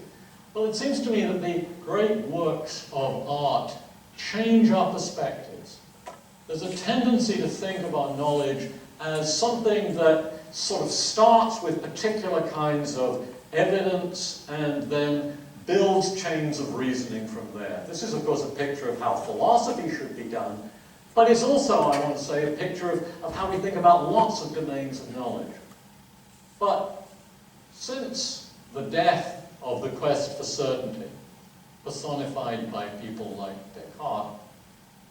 Well, it seems to me that the great works of art change our perspectives. There's a tendency to think of our knowledge as something that sort of starts with particular kinds of evidence and then builds chains of reasoning from there. This is, of course, a picture of how philosophy should be done, but it's also, I want to say, a picture of how we think about lots of domains of knowledge. But since the death of the quest for certainty, personified by people like Descartes,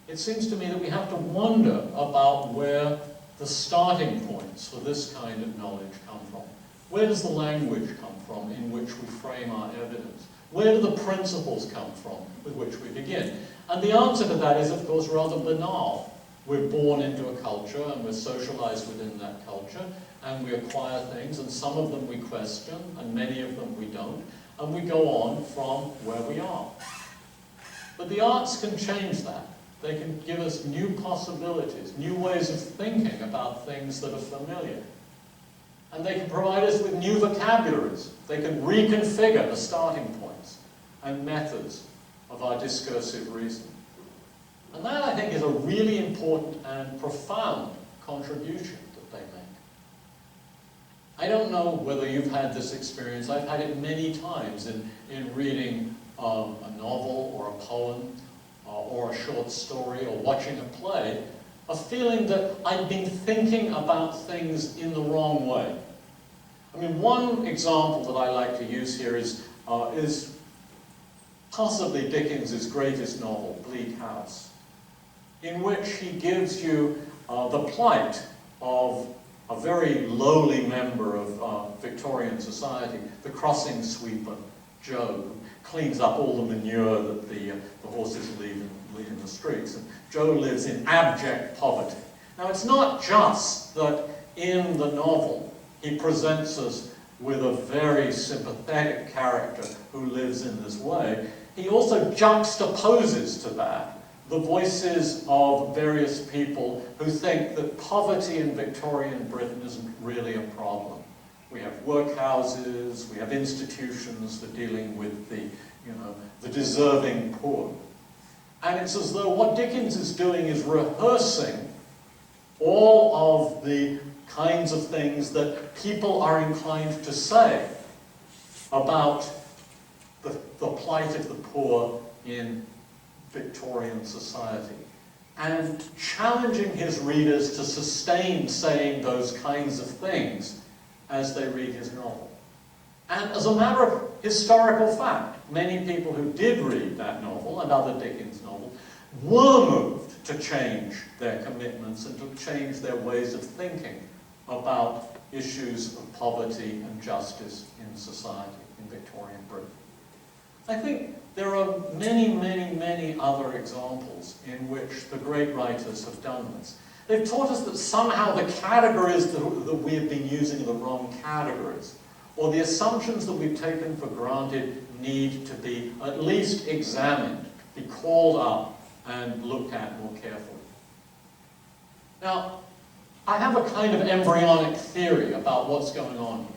it seems to me that we have to wonder about where the starting points for this kind of knowledge come from. Where does the language come from in which we frame our evidence? Where do the principles come from with which we begin? And the answer to that is, of course, rather banal. We're born into a culture and we're socialized within that culture and we acquire things, and some of them we question and many of them we don't, and we go on from where we are. But the arts can change that. They can give us new possibilities, new ways of thinking about things that are familiar. And they can provide us with new vocabularies. They can reconfigure the starting points and methods of our discursive reasoning. And that, I think, is a really important and profound contribution that they make. I don't know whether you've had this experience. I've had it many times in reading a novel or a poem or a short story or watching a play, a feeling that I've been thinking about things in the wrong way. I mean, one example that I like to use here is possibly Dickens's greatest novel, Bleak House, in which he gives you the plight of a very lowly member of Victorian society, the crossing sweeper, Joe, who cleans up all the manure that the horses leave in the streets. And Joe lives in abject poverty. Now, it's not just that in the novel he presents us with a very sympathetic character who lives in this way. He also juxtaposes to that the voices of various people who think that poverty in Victorian Britain isn't really a problem. We have workhouses, we have institutions for dealing with the deserving poor. And it's as though what Dickens is doing is rehearsing all of the kinds of things that people are inclined to say about the plight of the poor in Victorian society, and challenging his readers to sustain saying those kinds of things as they read his novel. And as a matter of historical fact, many people who did read that novel and other Dickens novels were moved to change their commitments and to change their ways of thinking about issues of poverty and justice in society in Victorian Britain. I think there are many, many, many other examples in which the great writers have done this. They've taught us that somehow the categories that we have been using are the wrong categories, or the assumptions that we've taken for granted need to be at least examined, be called up and looked at more carefully. Now, I have a kind of embryonic theory about what's going on here.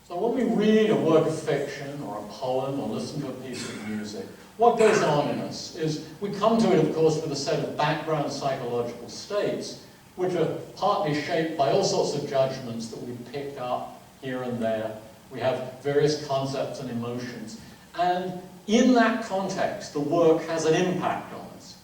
So when we read a work of fiction or a poem or listen to a piece of music, what goes on in us is we come to it, of course, with a set of background psychological states, which are partly shaped by all sorts of judgments that we've picked up here and there. We have various concepts and emotions. And in that context, the work has an impact on us.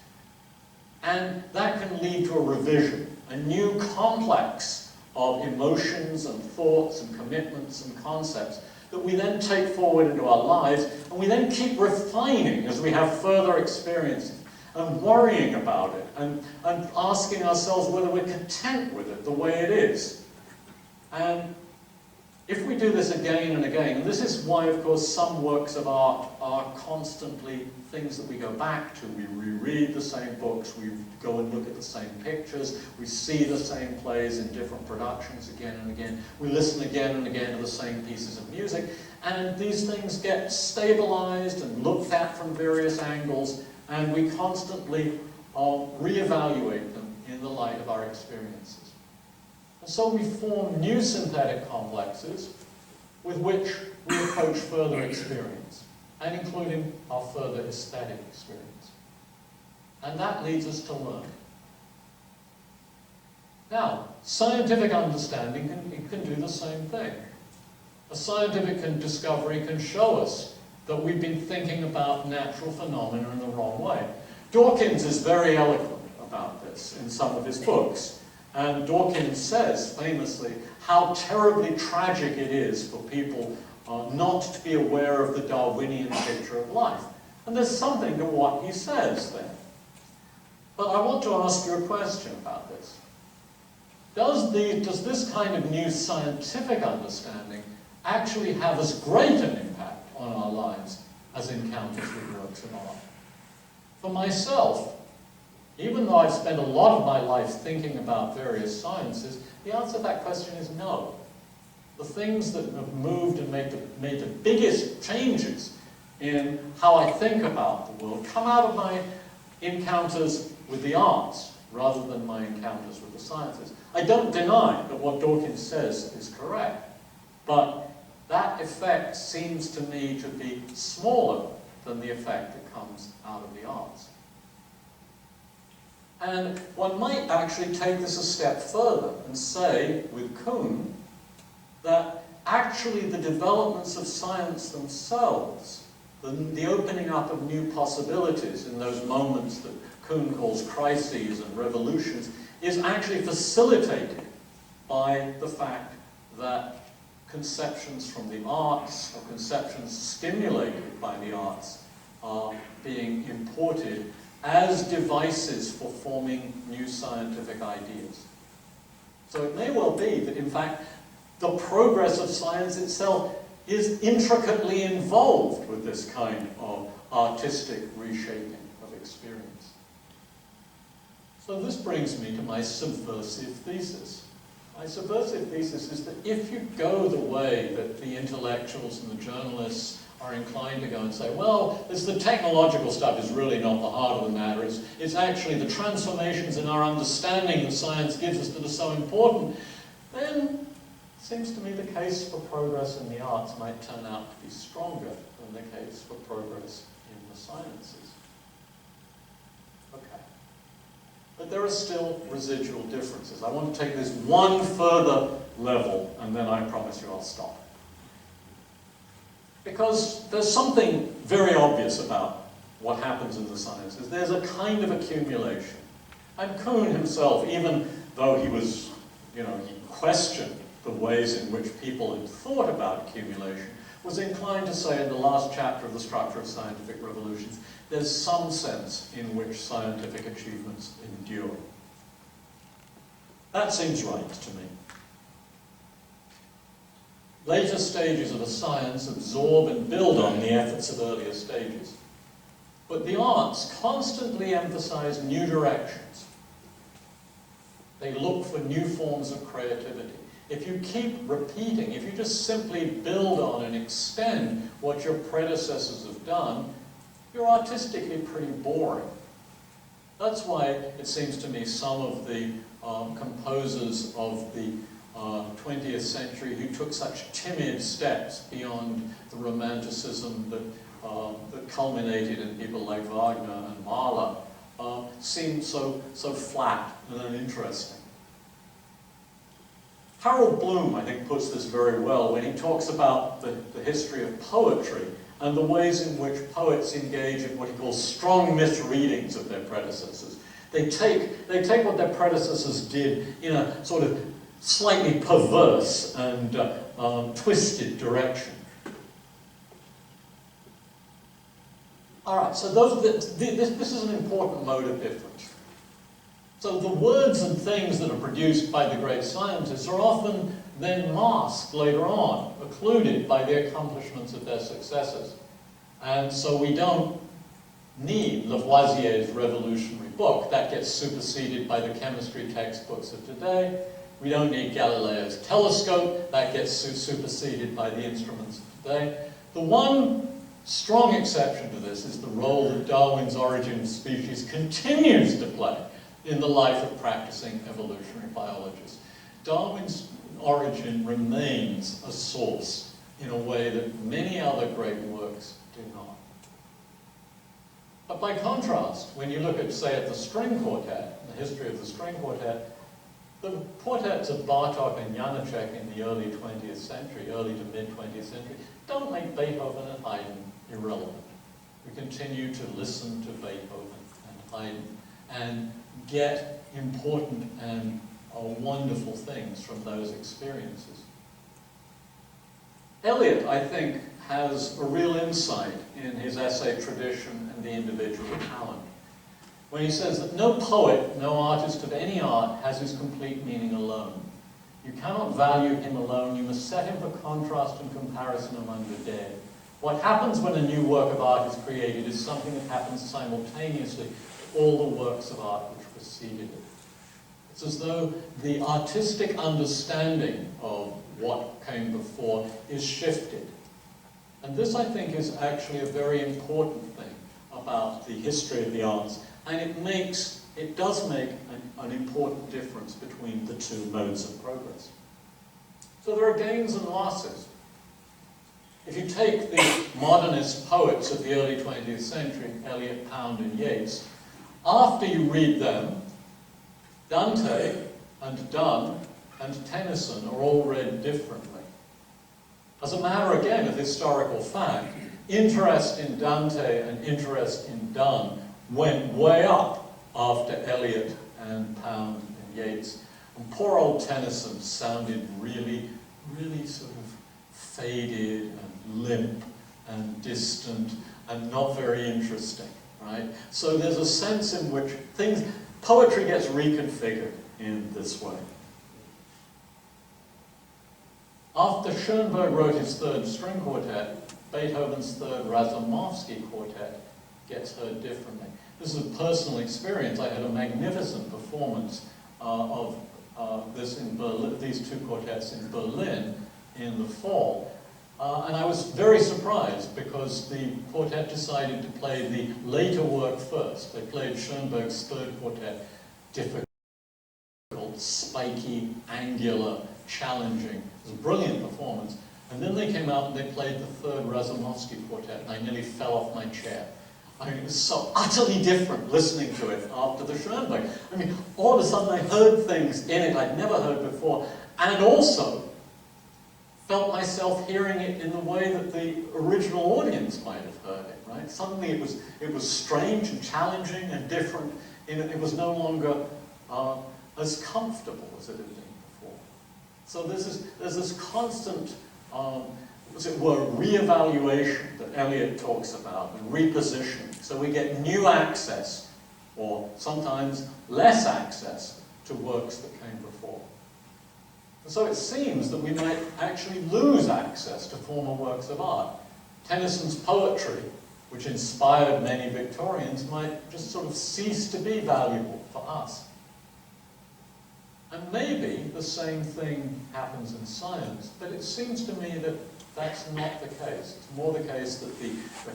And that can lead to a revision, a new complex of emotions and thoughts and commitments and concepts that we then take forward into our lives, and we then keep refining as we have further experiences, and worrying about it, and asking ourselves whether we're content with it the way it is. And if we do this again and again, and this is why, of course, some works of art are constantly things that we go back to. We reread the same books, we go and look at the same pictures, we see the same plays in different productions again and again, we listen again and again to the same pieces of music, and these things get stabilized and looked at from various angles, and we constantly reevaluate them in the light of our experiences. And so we form new synthetic complexes with which we approach further experience, and including our further aesthetic experience. And that leads us to learning. Now, scientific understanding can do the same thing. A scientific discovery can show us that we've been thinking about natural phenomena in the wrong way. Dawkins is very eloquent about this in some of his books. And Dawkins says, famously, how terribly tragic it is for people not to be aware of the Darwinian picture of life. And there's something to what he says there. But I want to ask you a question about this. Does this kind of new scientific understanding actually have as great an impact on our lives as encounters with works of art? For myself, even though I've spent a lot of my life thinking about various sciences, the answer to that question is no. The things that have moved and made the biggest changes in how I think about the world come out of my encounters with the arts rather than my encounters with the sciences. I don't deny that what Dawkins says is correct, but that effect seems to me to be smaller than the effect that comes out of the arts. And one might actually take this a step further and say, with Kuhn, that actually the developments of science themselves, the opening up of new possibilities in those moments that Kuhn calls crises and revolutions, is actually facilitated by the fact that conceptions from the arts, or conceptions stimulated by the arts, are being imported as devices for forming new scientific ideas. So it may well be that, in fact, the progress of science itself is intricately involved with this kind of artistic reshaping of experience. So this brings me to my subversive thesis. My subversive thesis is that if you go the way that the intellectuals and the journalists are inclined to go and say, well, it's the technological stuff is really not the heart of the matter. It's actually the transformations in our understanding that science gives us that are so important, then it seems to me the case for progress in the arts might turn out to be stronger than the case for progress in the sciences. Okay. But there are still residual differences. I want to take this one further level, and then I promise you I'll stop. Because there's something very obvious about what happens in the sciences. There's a kind of accumulation. And Kuhn himself, even though he questioned the ways in which people had thought about accumulation, was inclined to say in the last chapter of The Structure of Scientific Revolutions, there's some sense in which scientific achievements endure. That seems right to me. Later stages of a science absorb and build on the efforts of earlier stages. But the arts constantly emphasize new directions. They look for new forms of creativity. If you keep repeating, if you just simply build on and extend what your predecessors have done, you're artistically pretty boring. That's why it seems to me some of the composers of the 20th century who took such timid steps beyond the romanticism that culminated in people like Wagner and Mahler seem so flat and uninteresting. Harold Bloom, I think, puts this very well when he talks about the history of poetry and the ways in which poets engage in what he calls strong misreadings of their predecessors. They take what their predecessors did in a sort of slightly perverse and twisted direction. All right, so this is an important mode of difference. So the words and things that are produced by the great scientists are often then masked later on, occluded by the accomplishments of their successors. And so we don't need Lavoisier's revolutionary book. That gets superseded by the chemistry textbooks of today. We don't need Galileo's telescope. That gets superseded by the instruments of today. The one strong exception to this is the role that Darwin's Origin of Species continues to play in the life of practicing evolutionary biologists. Darwin's Origin remains a source in a way that many other great works do not. But by contrast, when you look at, say, at the string quartet, the history of the string quartet, the quartets of Bartók and Janáček in the early 20th century, early to mid-20th century, don't make Beethoven and Haydn irrelevant. We continue to listen to Beethoven and Haydn and get important and wonderful things from those experiences. Eliot, I think, has a real insight in his essay Tradition and the Individual Talent, when he says that no poet, no artist of any art has his complete meaning alone. You cannot value him alone, you must set him for contrast and comparison among the dead. What happens when a new work of art is created is something that happens simultaneously with all the works of art which preceded it. It's as though the artistic understanding of what came before is shifted. And this, I think, is actually a very important thing about the history of the arts, and it does make an important difference between the two modes of progress. So there are gains and losses. If you take the modernist poets of the early 20th century, Eliot, Pound, and Yeats, after you read them, Dante and Donne and Tennyson are all read differently. As a matter, again, of historical fact, interest in Dante and interest in Donne went way up after Eliot and Pound and Yeats. And poor old Tennyson sounded really, really sort of faded and limp and distant and not very interesting, right? So there's a sense in which poetry gets reconfigured in this way. After Schoenberg wrote his third string quartet, Beethoven's third Razumovsky quartet gets heard differently. This is a personal experience. I had a magnificent performance of this in Berlin, these two quartets in Berlin in the fall. And I was very surprised because the quartet decided to play the later work first. They played Schoenberg's third quartet, difficult, spiky, angular, challenging. It was a brilliant performance. And then they came out and they played the third Razumovsky quartet, and I nearly fell off my chair. I mean, it was so utterly different listening to it after the Schoenberg. I mean, all of a sudden I heard things in it I'd never heard before, and also felt myself hearing it in the way that the original audience might have heard it, right? Suddenly it was strange and challenging and different. It was no longer as comfortable as it had been before. So there's this constant as it were, re-evaluation that Eliot talks about, and repositioning. So we get new access, or sometimes less access, to works that came before. And so it seems that we might actually lose access to former works of art. Tennyson's poetry, which inspired many Victorians, might just sort of cease to be valuable for us. And maybe the same thing happens in science, but it seems to me that that's not the case. It's more the case that the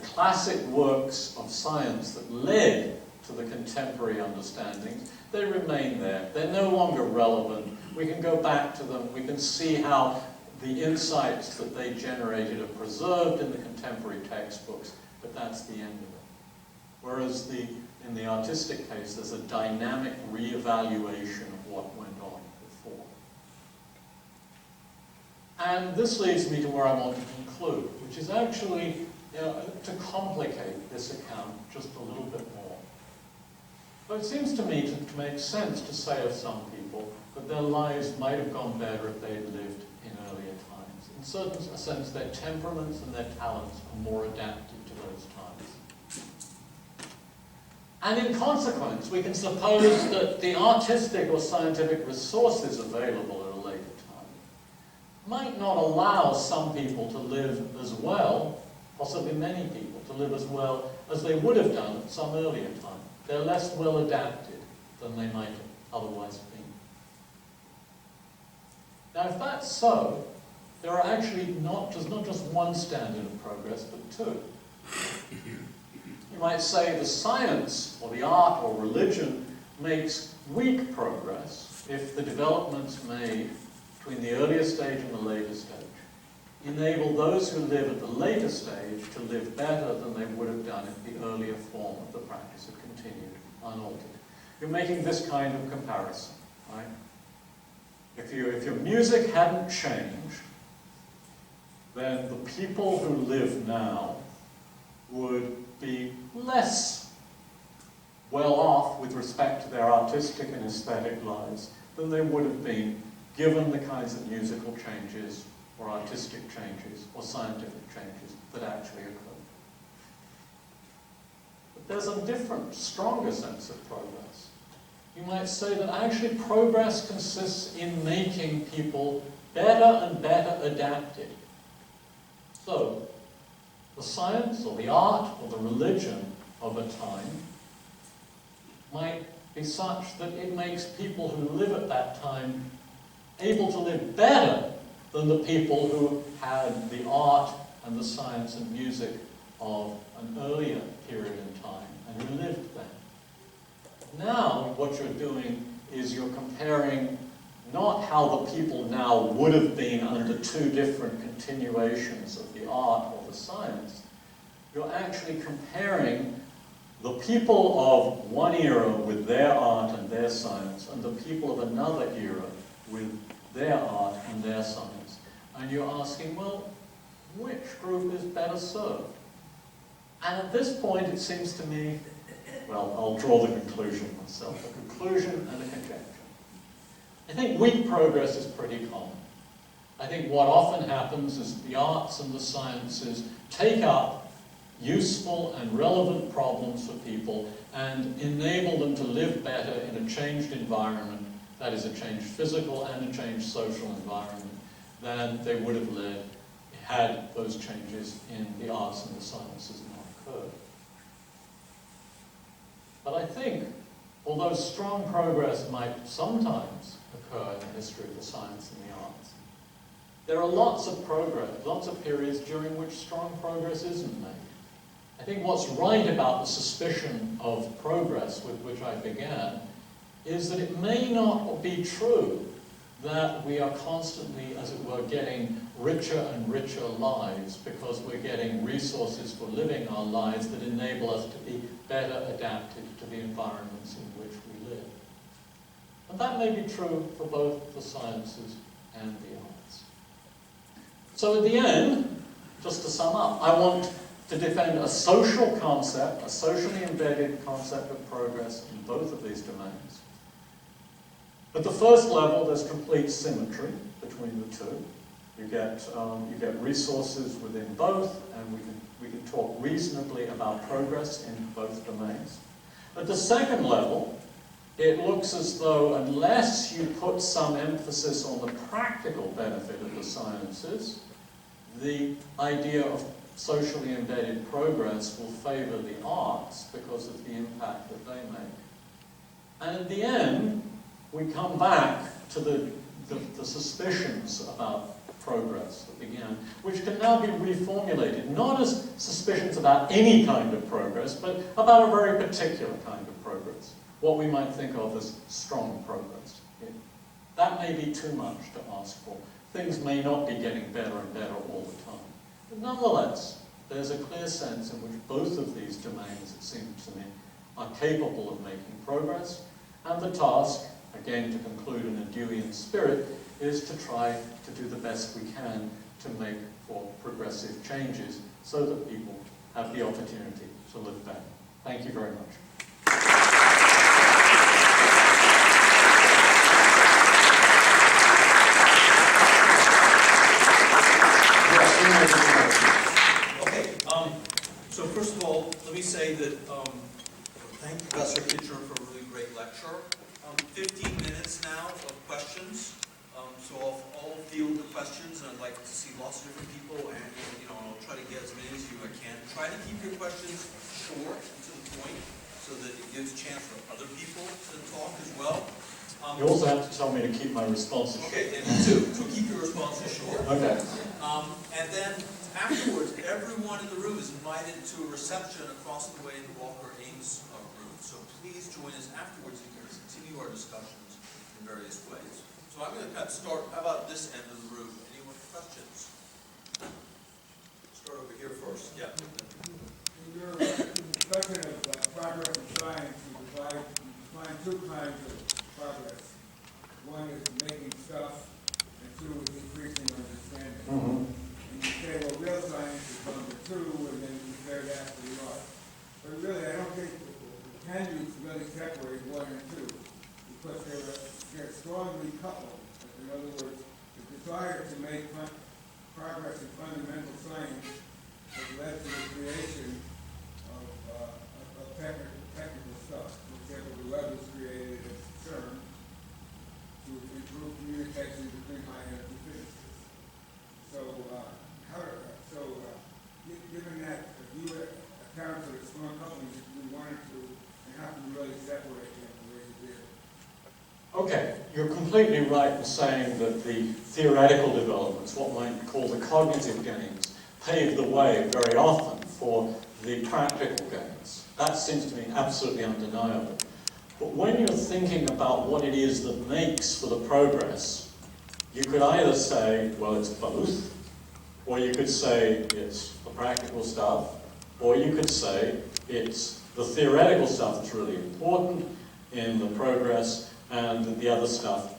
classic works of science that led to the contemporary understandings, they remain there. They're no longer relevant. We can go back to them. We can see how the insights that they generated are preserved in the contemporary textbooks, but that's the end of it. Whereas in the artistic case, there's a dynamic re-evaluation of what went on before. And this leads me to where I want to conclude, which is actually to complicate this account just a little bit more. But it seems to me to make sense to say of some people that their lives might have gone better if they'd lived in earlier times. In certain sense, their temperaments and their talents are more adapted to those times. And in consequence, we can suppose that the artistic or scientific resources available at a later time might not allow some people to live as well, possibly many people, to live as well as they would have done at some earlier time. They're less well adapted than they might have otherwise been. Now, if that's so, there are actually not just one standard of progress, but two. You might say the science, or the art, or religion makes weak progress if the developments made between the earlier stage and the later stage enable those who live at the later stage to live better than they would have done if the earlier form of the practice had continued unaltered. You're making this kind of comparison, right? If your music hadn't changed, then the people who live now would be less well off with respect to their artistic and aesthetic lives than they would have been given the kinds of musical changes or artistic changes or scientific changes that actually occurred. But there's a different, stronger sense of progress. You might say that actually progress consists in making people better and better adapted. So, the science or the art or the religion of a time might be such that it makes people who live at that time able to live better than the people who had the art and the science and music of an earlier period in time and who lived then. Now, what you're doing is you're comparing not how the people now would have been under two different continuations of the art or the science. You're actually comparing the people of one era with their art and their science and the people of another era with their art and their science. And you're asking, well, which group is better served? And at this point, it seems to me, well, I'll draw the conclusion myself, a conclusion and a conjecture. I think weak progress is pretty common. I think what often happens is the arts and the sciences take up useful and relevant problems for people and enable them to live better in a changed environment, that is a changed physical and a changed social environment, than they would have led had those changes in the arts and the sciences not occurred. But I think, although strong progress might sometimes occur in the history of the science and the arts, there are lots of progress, lots of periods during which strong progress isn't made. I think what's right about the suspicion of progress with which I began is that it may not be true that we are constantly, as it were, getting richer and richer lives because we're getting resources for living our lives that enable us to be better adapted to the environments in which we live. And that may be true for both the sciences and the arts. So at the end, just to sum up, I want to defend a social concept, a socially embedded concept of progress in both of these domains. At the first level, there's complete symmetry between the two. You get resources within both, and we can talk reasonably about progress in both domains. At the second level, it looks as though unless you put some emphasis on the practical benefit of the sciences, the idea of socially embedded progress will favor the arts because of the impact that they make. And at the end, we come back to the suspicions about progress that began, which can now be reformulated, not as suspicions about any kind of progress, but about a very particular kind of progress, what we might think of as strong progress. That may be too much to ask for. Things may not be getting better and better all the time. But nonetheless, there's a clear sense in which both of these domains, it seems to me, are capable of making progress, and the task, again to conclude in a Deweyan spirit, is to try to do the best we can to make for progressive changes so that people have the opportunity to live better. Thank you very much. Okay, so first of all, let me say that thank Professor Kitcher for a really great lecture. 15 minutes now of questions. So I'll field the questions, and I'd like to see lots of different people, and I'll try to get as many as I can. Try to keep your questions short and to the point, so that it gives a chance for other people to talk as well. You also have to tell me to keep my responses short. Okay, and me too. So keep your responses short. Okay. And then afterwards, everyone in the room is invited to a reception across the way in the Walker Ames room. So please join us afterwards and continue our discussions in various ways. So I'm going to kind of start, how about this end of the room? Anyone with questions? Start over here first. Yeah. In your discussion of progress in science, you define two kinds of progress. One is making stuff, and two is increasing understanding. Mm-hmm. And you say, well, real science is number two, and then you compare that to the art. But really, I don't think can you really separate one and two, because they're strongly coupled. In other words, the desire to make progress in fundamental science has led to the creation of technical stuff. For example, the web was created at CERN to improve communication between high-energy physicists. Given that you account for the strong coupling that we wanted to, and how can you really separate them the way you did? Okay, you're completely right in saying that the theoretical developments, what one might call the cognitive gains, pave the way very often for the practical gains. That seems to me absolutely undeniable. But when you're thinking about what it is that makes for the progress, you could either say, well, it's both, or you could say it's the practical stuff, or you could say it's the theoretical stuff that's really important in the progress, and the other stuff,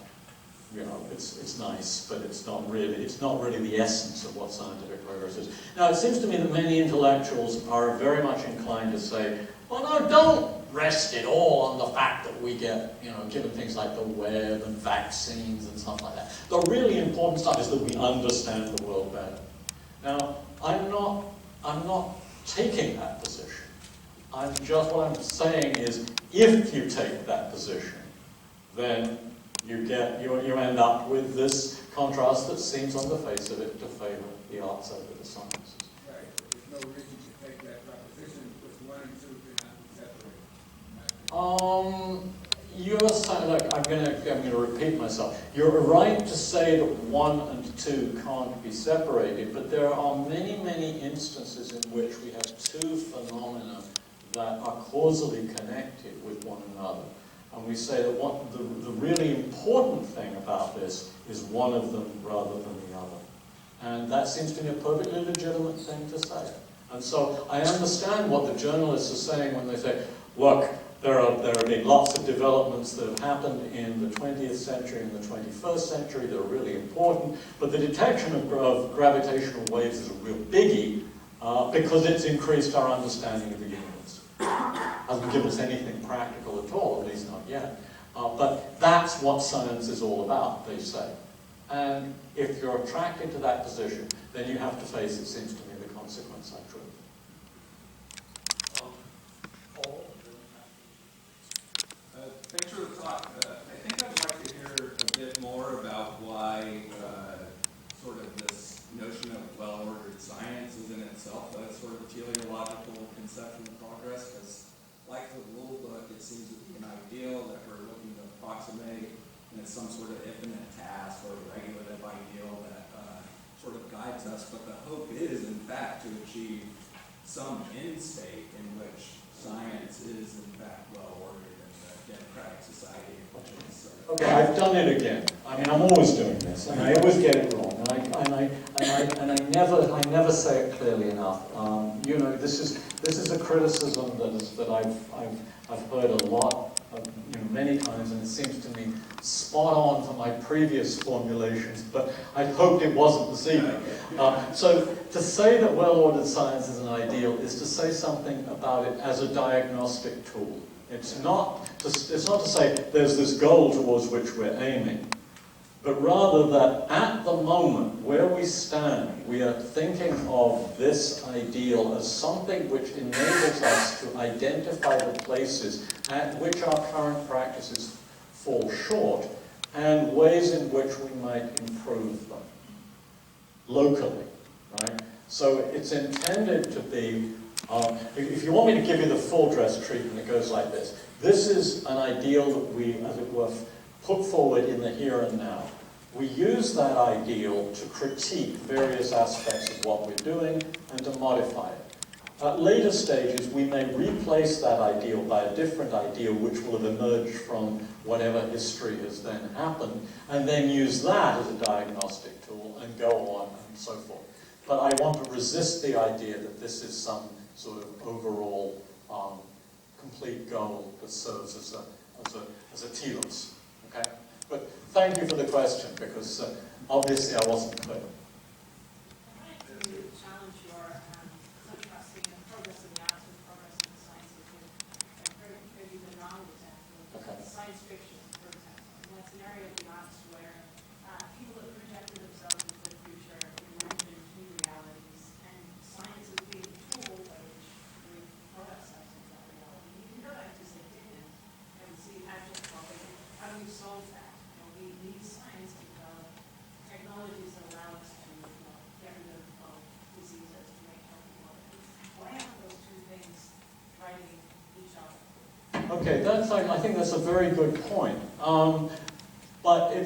it's nice, but it's not really the essence of what scientific progress is. Now, it seems to me that many intellectuals are very much inclined to say, well, no, don't rest it all on the fact that we get, given things like the web and vaccines and stuff like that. The really important stuff is that we understand the world better. Now, I'm not taking that position. What I'm saying is, if you take that position, then you end up with this contrast that seems on the face of it to favor the arts over the sciences. Right, but there's no reason to take that proposition because one and two cannot be separated. You're saying, look, I'm going to repeat myself. You're right to say that 1 and 2 can't be separated, but there are many, many instances in which we have two phenomena that are causally connected with one another. And we say that the really important thing about this is one of them rather than the other. And that seems to me a perfectly legitimate thing to say. And so I understand what the journalists are saying when they say, look, there have been lots of developments that have happened in the 20th century and the 21st century that are really important, but the detection of gravitational waves is a real biggie because it's increased our understanding of the universe. Hasn't given us anything practical at all, at least not yet. But that's what science is all about, they say. And if you're attracted to that position, then you have to face, it seems to me, the consequence I drew. Thanks for the talk. I think I'd like to hear a bit more about why sort of this notion of well-ordered science is in itself a sort of teleological conception of progress, because like the rule book, it seems to be an ideal that we're looking to approximate, and it's some sort of infinite task or regulative ideal that sort of guides us, but the hope is, in fact, to achieve some end state in which science is, in fact, well-ordered in a democratic society, which is... Okay, I've done it again. I mean, I'm always doing this, and I always get it wrong, and I never say it clearly enough. You know, this is a criticism that I've heard a lot, many times, and it seems to me spot on for my previous formulations, but I hoped it wasn't this evening. So to say that well-ordered science is an ideal is to say something about it as a diagnostic tool. It's not to say there's this goal towards which we're aiming, but rather that at the moment where we stand, we are thinking of this ideal as something which enables us to identify the places at which our current practices fall short and ways in which we might improve them locally, right? So it's intended to be, if you want me to give you the full dress treatment, it goes like this. This is an ideal that we, as it were, put forward in the here and now. We use that ideal to critique various aspects of what we're doing and to modify it. At later stages, we may replace that ideal by a different ideal which will have emerged from whatever history has then happened, and then use that as a diagnostic tool and go on and so forth. But I want to resist the idea that this is some sort of overall complete goal that serves as a telos. Okay? But thank you for the question, because obviously I wasn't clear. Challenge your contrasting the progress in the arts with progress in the sciences. Have you been wrong with that? Okay. Science fiction, for example. And that's an area of the arts where people have projected themselves into the future, imagined new realities, and science is being a tool by which we put ourselves into that reality. You can go back to say and see actual topic. How do we solve that? We need science to develop technologies that allow us to get rid of diseases, to make healthy lives. Why aren't those two things driving each other? Okay, I think that's a very good point. But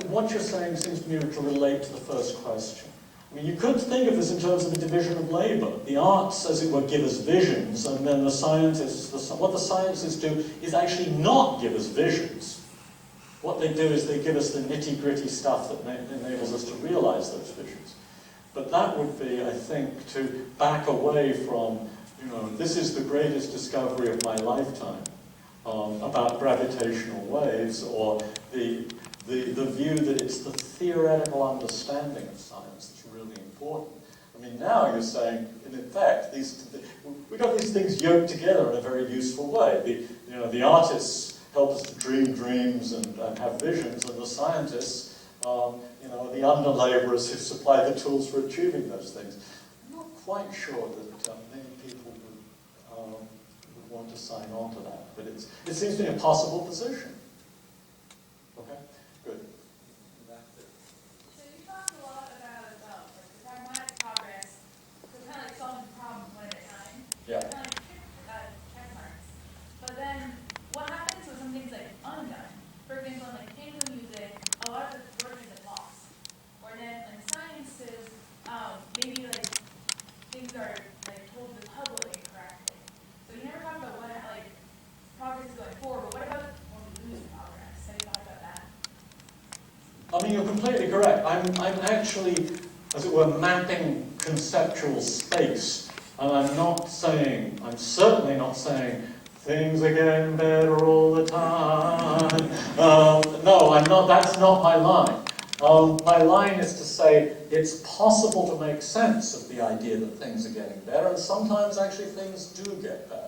what you're saying seems to me to relate to the first question. I mean, you could think of this in terms of the division of labor. The arts, as it were, give us visions, and then the scientists, what the scientists do is actually not give us visions. What they do is they give us the nitty-gritty stuff that enables us to realize those visions. But that would be, I think, to back away from, this is the greatest discovery of my lifetime about gravitational waves, or the view that it's the theoretical understanding of science that's really important. I mean, now you're saying, in effect, we've got these things yoked together in a very useful way. The artists help us to dream dreams and have visions, and the scientists, the under-laborers who supply the tools for achieving those things. I'm not quite sure that many people would want to sign on to that, but it seems to be a possible position. Okay, good. So you talked a lot about the pragmatic progress, so kind of like solving problems one at a time. Yeah. Kind of check marks. But then what happens when something's like undone? For example, in like tango music, a lot of the work is lost. Or then in sciences, maybe like things are like told to the public incorrectly. So you never talk about what like progress is going forward, but what about when we lose progress? Have you thought about that? I mean, you're completely correct. I'm actually, as it were, mapping conceptual space. And I'm certainly not saying, things are getting better all the time. No, I'm not, that's not my line. My line is to say it's possible to make sense of the idea that things are getting better, and sometimes actually things do get better.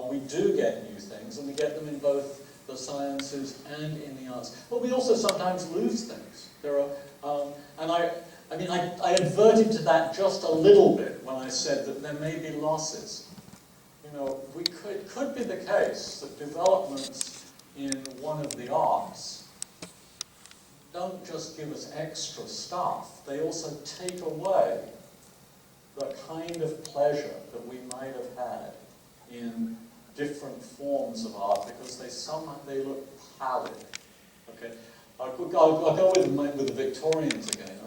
We do get new things, and we get them in both the sciences and in the arts. But we also sometimes lose things. There are, and I adverted to that just a little bit when I said that there may be losses. You know, it could be the case that developments in one of the arts don't just give us extra stuff, they also take away the kind of pleasure that we might have had in different forms of art because they look pallid. Okay, I'll go with the Victorians again.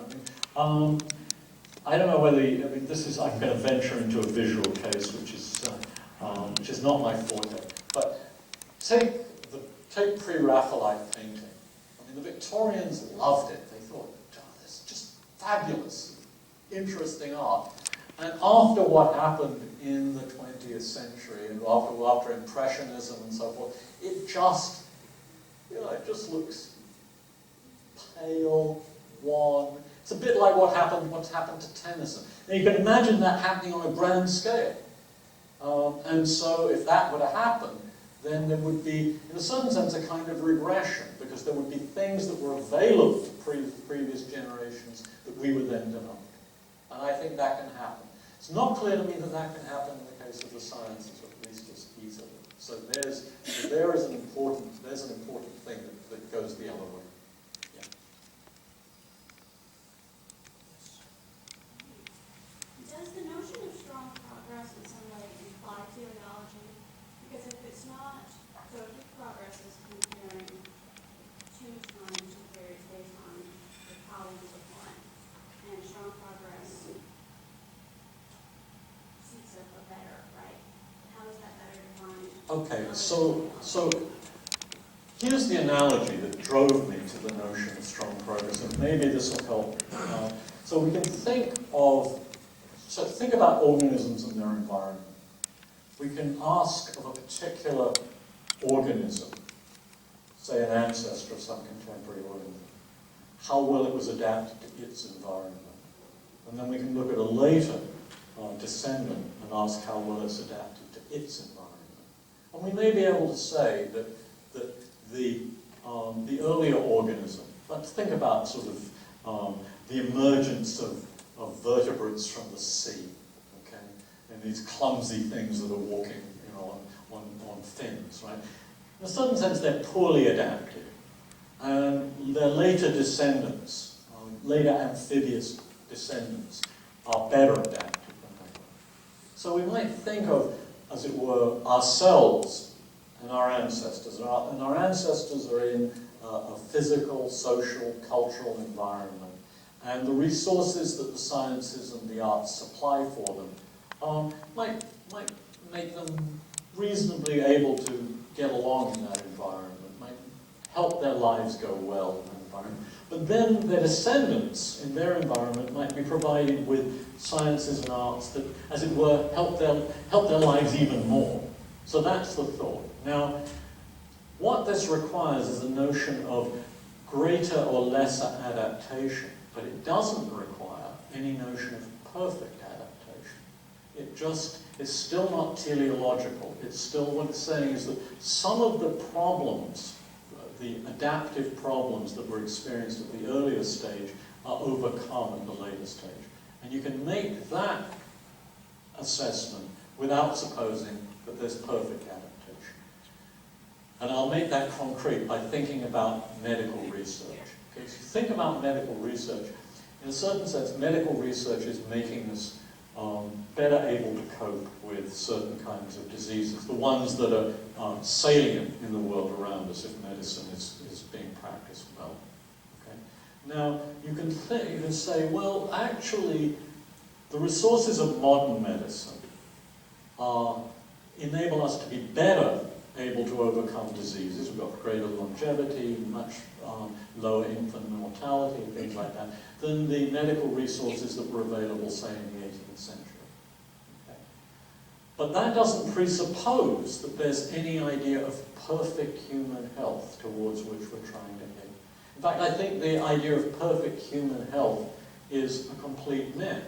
I don't know whether I'm going to venture into a visual case, which is not my forte. But take pre-Raphaelite painting. I mean, the Victorians loved it. They thought, oh, this is just fabulous, interesting art. And after what happened in the 20th century, and after Impressionism and so forth, it just looks pale, wan. It's a bit like what's happened to Tennyson. Now you can imagine that happening on a grand scale. And so if that were to happen, then there would be, in a certain sense, a kind of regression, because there would be things that were available to previous generations that we were then denied. And I think that can happen. It's not clear to me that that can happen in the case of the sciences, or at least as easily. So there is an important thing that goes the other way. Yeah. Does the notion of strong progress in some way imply teleology? Because if it's not, so if progress is comparing two times to periods based on the columns of one, and strong progress seeks a better, right? How is that better defined? Okay, so here's the analogy that drove me to the notion of strong progress, and maybe this will help. So we can think about organisms and their environment. We can ask of a particular organism, say an ancestor of some contemporary organism, how well it was adapted to its environment. And then we can look at a later descendant and ask how well it's adapted to its environment. And we may be able to say that the earlier organism, let's think about sort of the emergence of vertebrates from the sea, okay, and these clumsy things that are walking, you know, on fins, right? In a certain sense, they're poorly adapted, and their later descendants, later amphibious descendants, are better adapted than they were. So we might think of, as it were, ourselves and our ancestors. And our ancestors are in a physical, social, cultural environment. And the resources that the sciences and the arts supply for them might make them reasonably able to get along in that environment, might help their lives go well in that environment. But then their descendants in their environment might be provided with sciences and arts that, as it were, help their lives even more. So that's the thought. Now, what this requires is a notion of greater or lesser adaptation, but it doesn't require any notion of perfect adaptation. It's still not teleological. It's still, what it's saying is that some of the problems, the adaptive problems that were experienced at the earlier stage, are overcome at the later stage. And you can make that assessment without supposing that there's perfect adaptation. And I'll make that concrete by thinking about medical research. Okay, if you think about medical research, in a certain sense, medical research is making us better able to cope with certain kinds of diseases, the ones that are salient in the world around us if medicine is being practiced well. Okay? Now, you can say, well, actually, the resources of modern medicine enable us to be better able to overcome diseases. We've got greater longevity, much lower infant mortality, things like that, than the medical resources that were available, say, in the 18th century. Okay. But that doesn't presuppose that there's any idea of perfect human health towards which we're trying to head. In fact, I think the idea of perfect human health is a complete myth.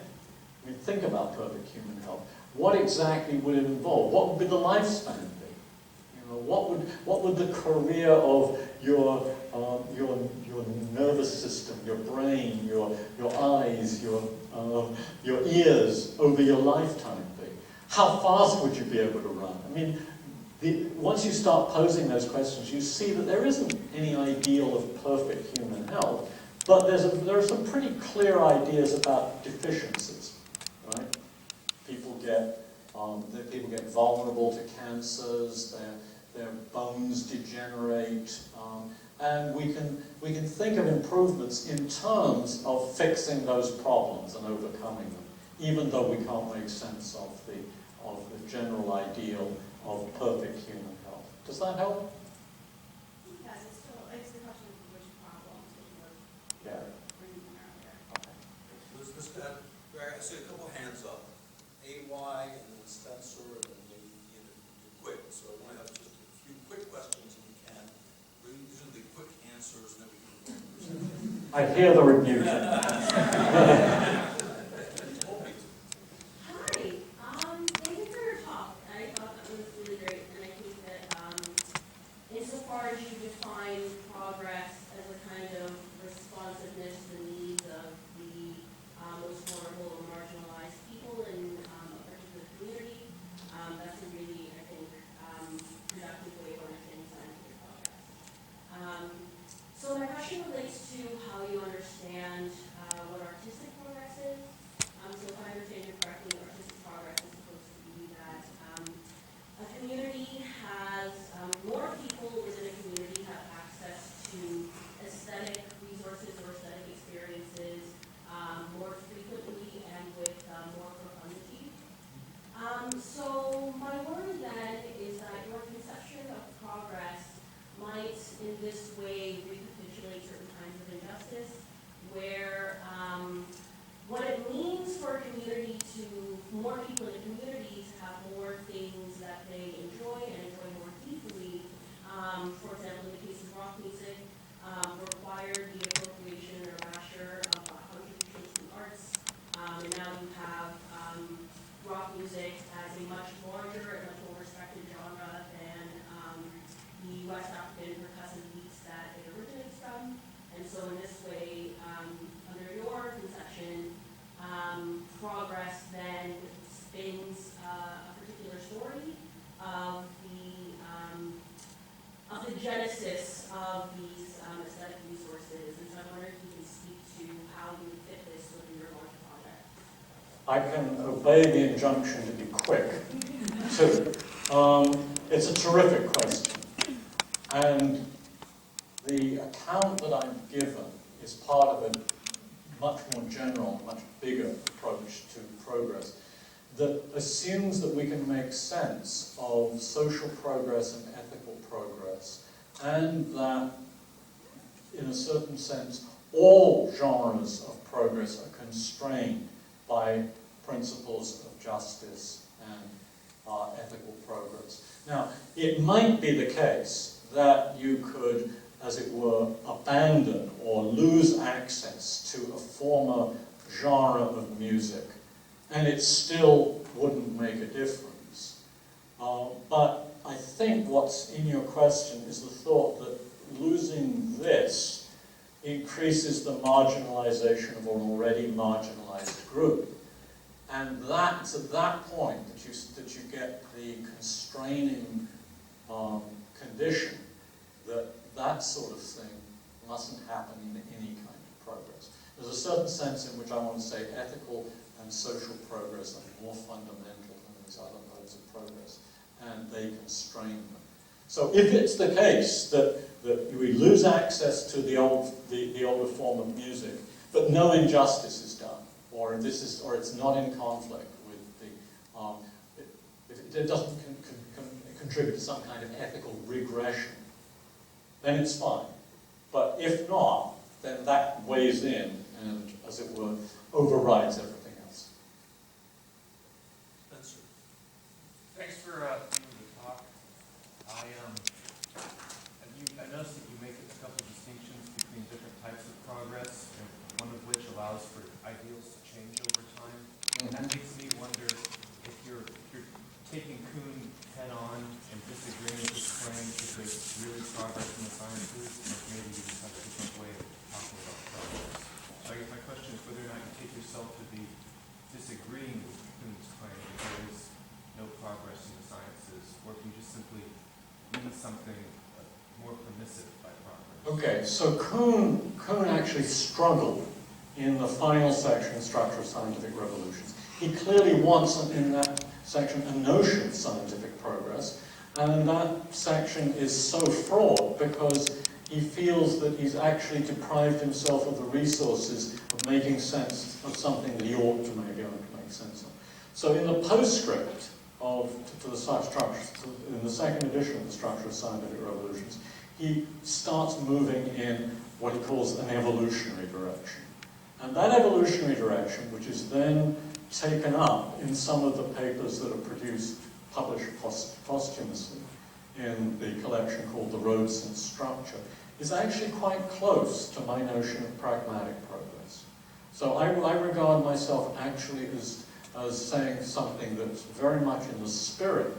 I mean, think about perfect human health. What exactly would it involve? What would the lifespan be? You What would the career of your nervous system, your brain, your eyes, your ears over your lifetime be? How fast would you be able to run? I mean, once you start posing those questions, you see that there isn't any ideal of perfect human health, but there are some pretty clear ideas about deficiencies, right? People get vulnerable to cancers, their bones degenerate, and we can think of improvements in terms of fixing those problems and overcoming them, even though we can't make sense of the general ideal of perfect human health. Does that help? Yes, it's the question of which problems that Yeah. you're bringing earlier. I see a couple hands up. AY and then Spencer and then maybe quick. So I want to have just a few quick questions if you can. These are the quick answers and then we can go. I hear the rebuke. Hi, thank you for your talk. I thought that was really great, and I think that insofar as you define progress as a kind of responsiveness to the needs of the most vulnerable or marginalized people in a particular community, that's a really, I think, productive way of understanding scientific progress. So my question relates to how you understand what artistic progress is. So if I understand you correctly, artistic progress is supposed to be that a community has, more people within a community have access to aesthetic resources or aesthetic experiences more frequently and with more profundity. So my worry then is that your conception of progress might in this way recapitulate certain kinds of injustice where what it means for a community more people in a community to have more things that they enjoy and enjoy more deeply, for example, in the case of rock music, required the appropriation or erasure of contributions to the arts. And now you have rock music as a much larger and much more respected genre than the West African percussive beats that it originates from. And so in this way, under your conception, progress then spins a particular story of the genesis of these aesthetic resources. And so I wonder if you can speak to how you would fit this within your larger project. I can obey the injunction to be quick, too. It's a terrific question. And the account that I've given is part of a much more general, much bigger approach to progress that assumes that we can make sense of social progress and ethical progress, and that, in a certain sense, all genres of progress are constrained by principles of justice and ethical progress. Now, it might be the case that you could, as it were, abandon or lose access to a former genre of music, and it still wouldn't make a difference. But I think what's in your question is the thought that losing this increases the marginalization of an already marginalized group. And that's at that point that you get the constraining condition that sort of thing mustn't happen in any kind of progress. There's a certain sense in which I want to say ethical and social progress are more fundamental than these other modes of progress, and they constrain them. So if it's the case that we lose access to the older form of music, but no injustice is done, or it's not in conflict with it doesn't contribute to some kind of ethical regression, then it's fine. But if not, then that weighs in and, as it were, overrides everything else. Spencer. Thanks for giving the talk. I noticed that you make a couple distinctions between different types of progress, and one of which allows for ideals to change over time. And that makes me wonder if you're taking Kuhn head on and disagreeing with his disagreeing with Kuhn's claim that there is no progress in the sciences, or do you just simply mean something more permissive by progress? Okay, so Kuhn actually struggled in the final section, Structure of Scientific Revolutions. He clearly wants in that section a notion of scientific progress, and that section is so fraught because he feels that he's actually deprived himself of the resources of making sense of something that he ought to make sense of. So in the postscript to the structure, in the second edition of the Structure of Scientific Revolutions, he starts moving in what he calls an evolutionary direction. And that evolutionary direction, which is then taken up in some of the papers that are published posthumously in the collection called The Road Since Structure, is actually quite close to my notion of pragmatic progress. So I regard myself actually as saying something that's very much in the spirit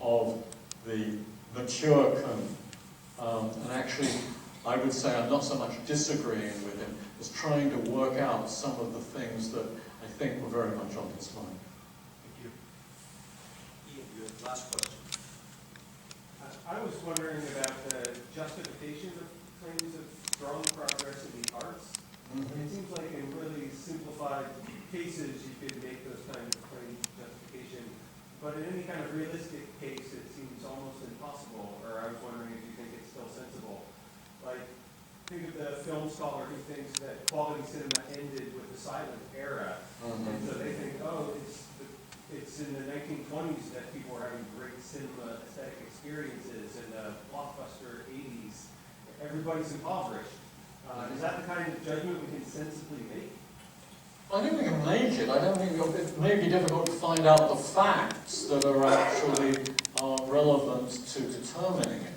of the mature Kuhn. And actually, I would say I'm not so much disagreeing with him as trying to work out some of the things that I think were very much on his mind. Thank you. Ian, you have the last question. I was wondering about the justification of claims of strong progress in the arts. It seems like in really simplified cases you could make those kinds of claims of justification, but in any kind of realistic case it seems almost impossible, or I was wondering if you think it's still sensible. Like, think of the film scholar who thinks that quality cinema ended with the silent era, and so they think, oh, it's in the 1920s that people were having great cinema aesthetic experiences, in the blockbuster 80s, everybody's impoverished. Is that the kind of judgment we can sensibly make? I think we can make it. I don't think it may be difficult to find out the facts that are actually relevant to determining it.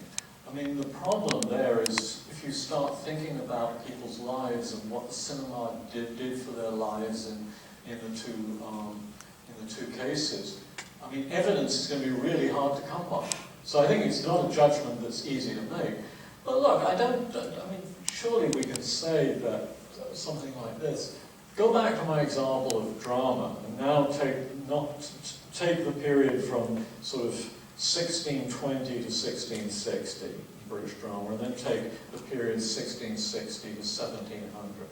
I mean, the problem there is if you start thinking about people's lives and what the cinema did for their lives in the two cases, I mean, evidence is going to be really hard to come by. So I think it's not a judgment that's easy to make. But look, I mean, surely we can say that something like this. Go back to my example of drama, and now take the period from sort of 1620 to 1660, British drama, and then take the period 1660 to 1700.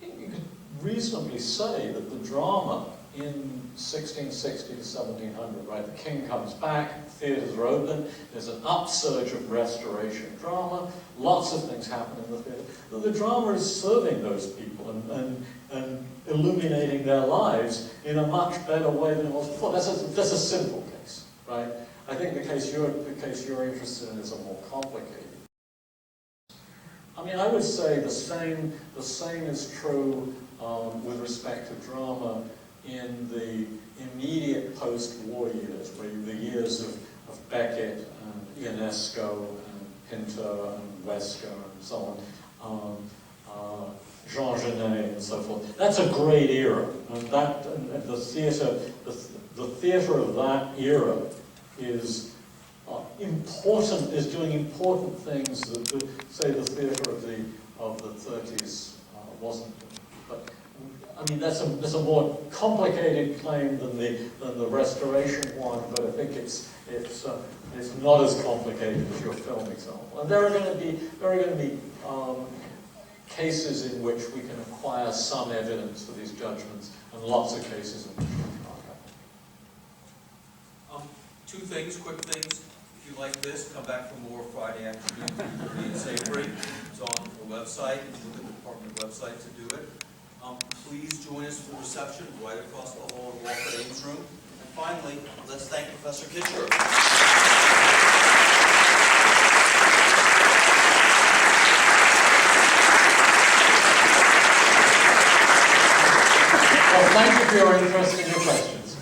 You could reasonably say that the drama in 1660 to 1700, right? The king comes back, theatres are open, there's an upsurge of restoration drama, lots of things happen in the theatre. The drama is serving those people and illuminating their lives in a much better way than it was before. That's a simple case, right? I think the case you're interested in is a more complicated. I mean, I would say the same is true with respect to drama in the immediate post-war years, where the years of Beckett and Ionesco and Pinto and Wesker and so on, Jean Genet and so forth. That's a great era, and the theatre of that era is important, is doing important things that say the theatre of the 30s wasn't doing. But I mean, that's a more complicated claim than the Restoration one, but I think it's not as complicated as your film example. And there are going to be cases in which we can acquire some evidence for these judgments, and lots of cases in which we can't. Two things, quick things. If you like this, come back for more Friday afternoon, 3:30 and Savory. It's on the website. You can look at the department website to do it. Please join us for the reception right across the hall in Walford Ames room. And finally, let's thank Professor Kitcher. Well, thank you for your interest and your questions.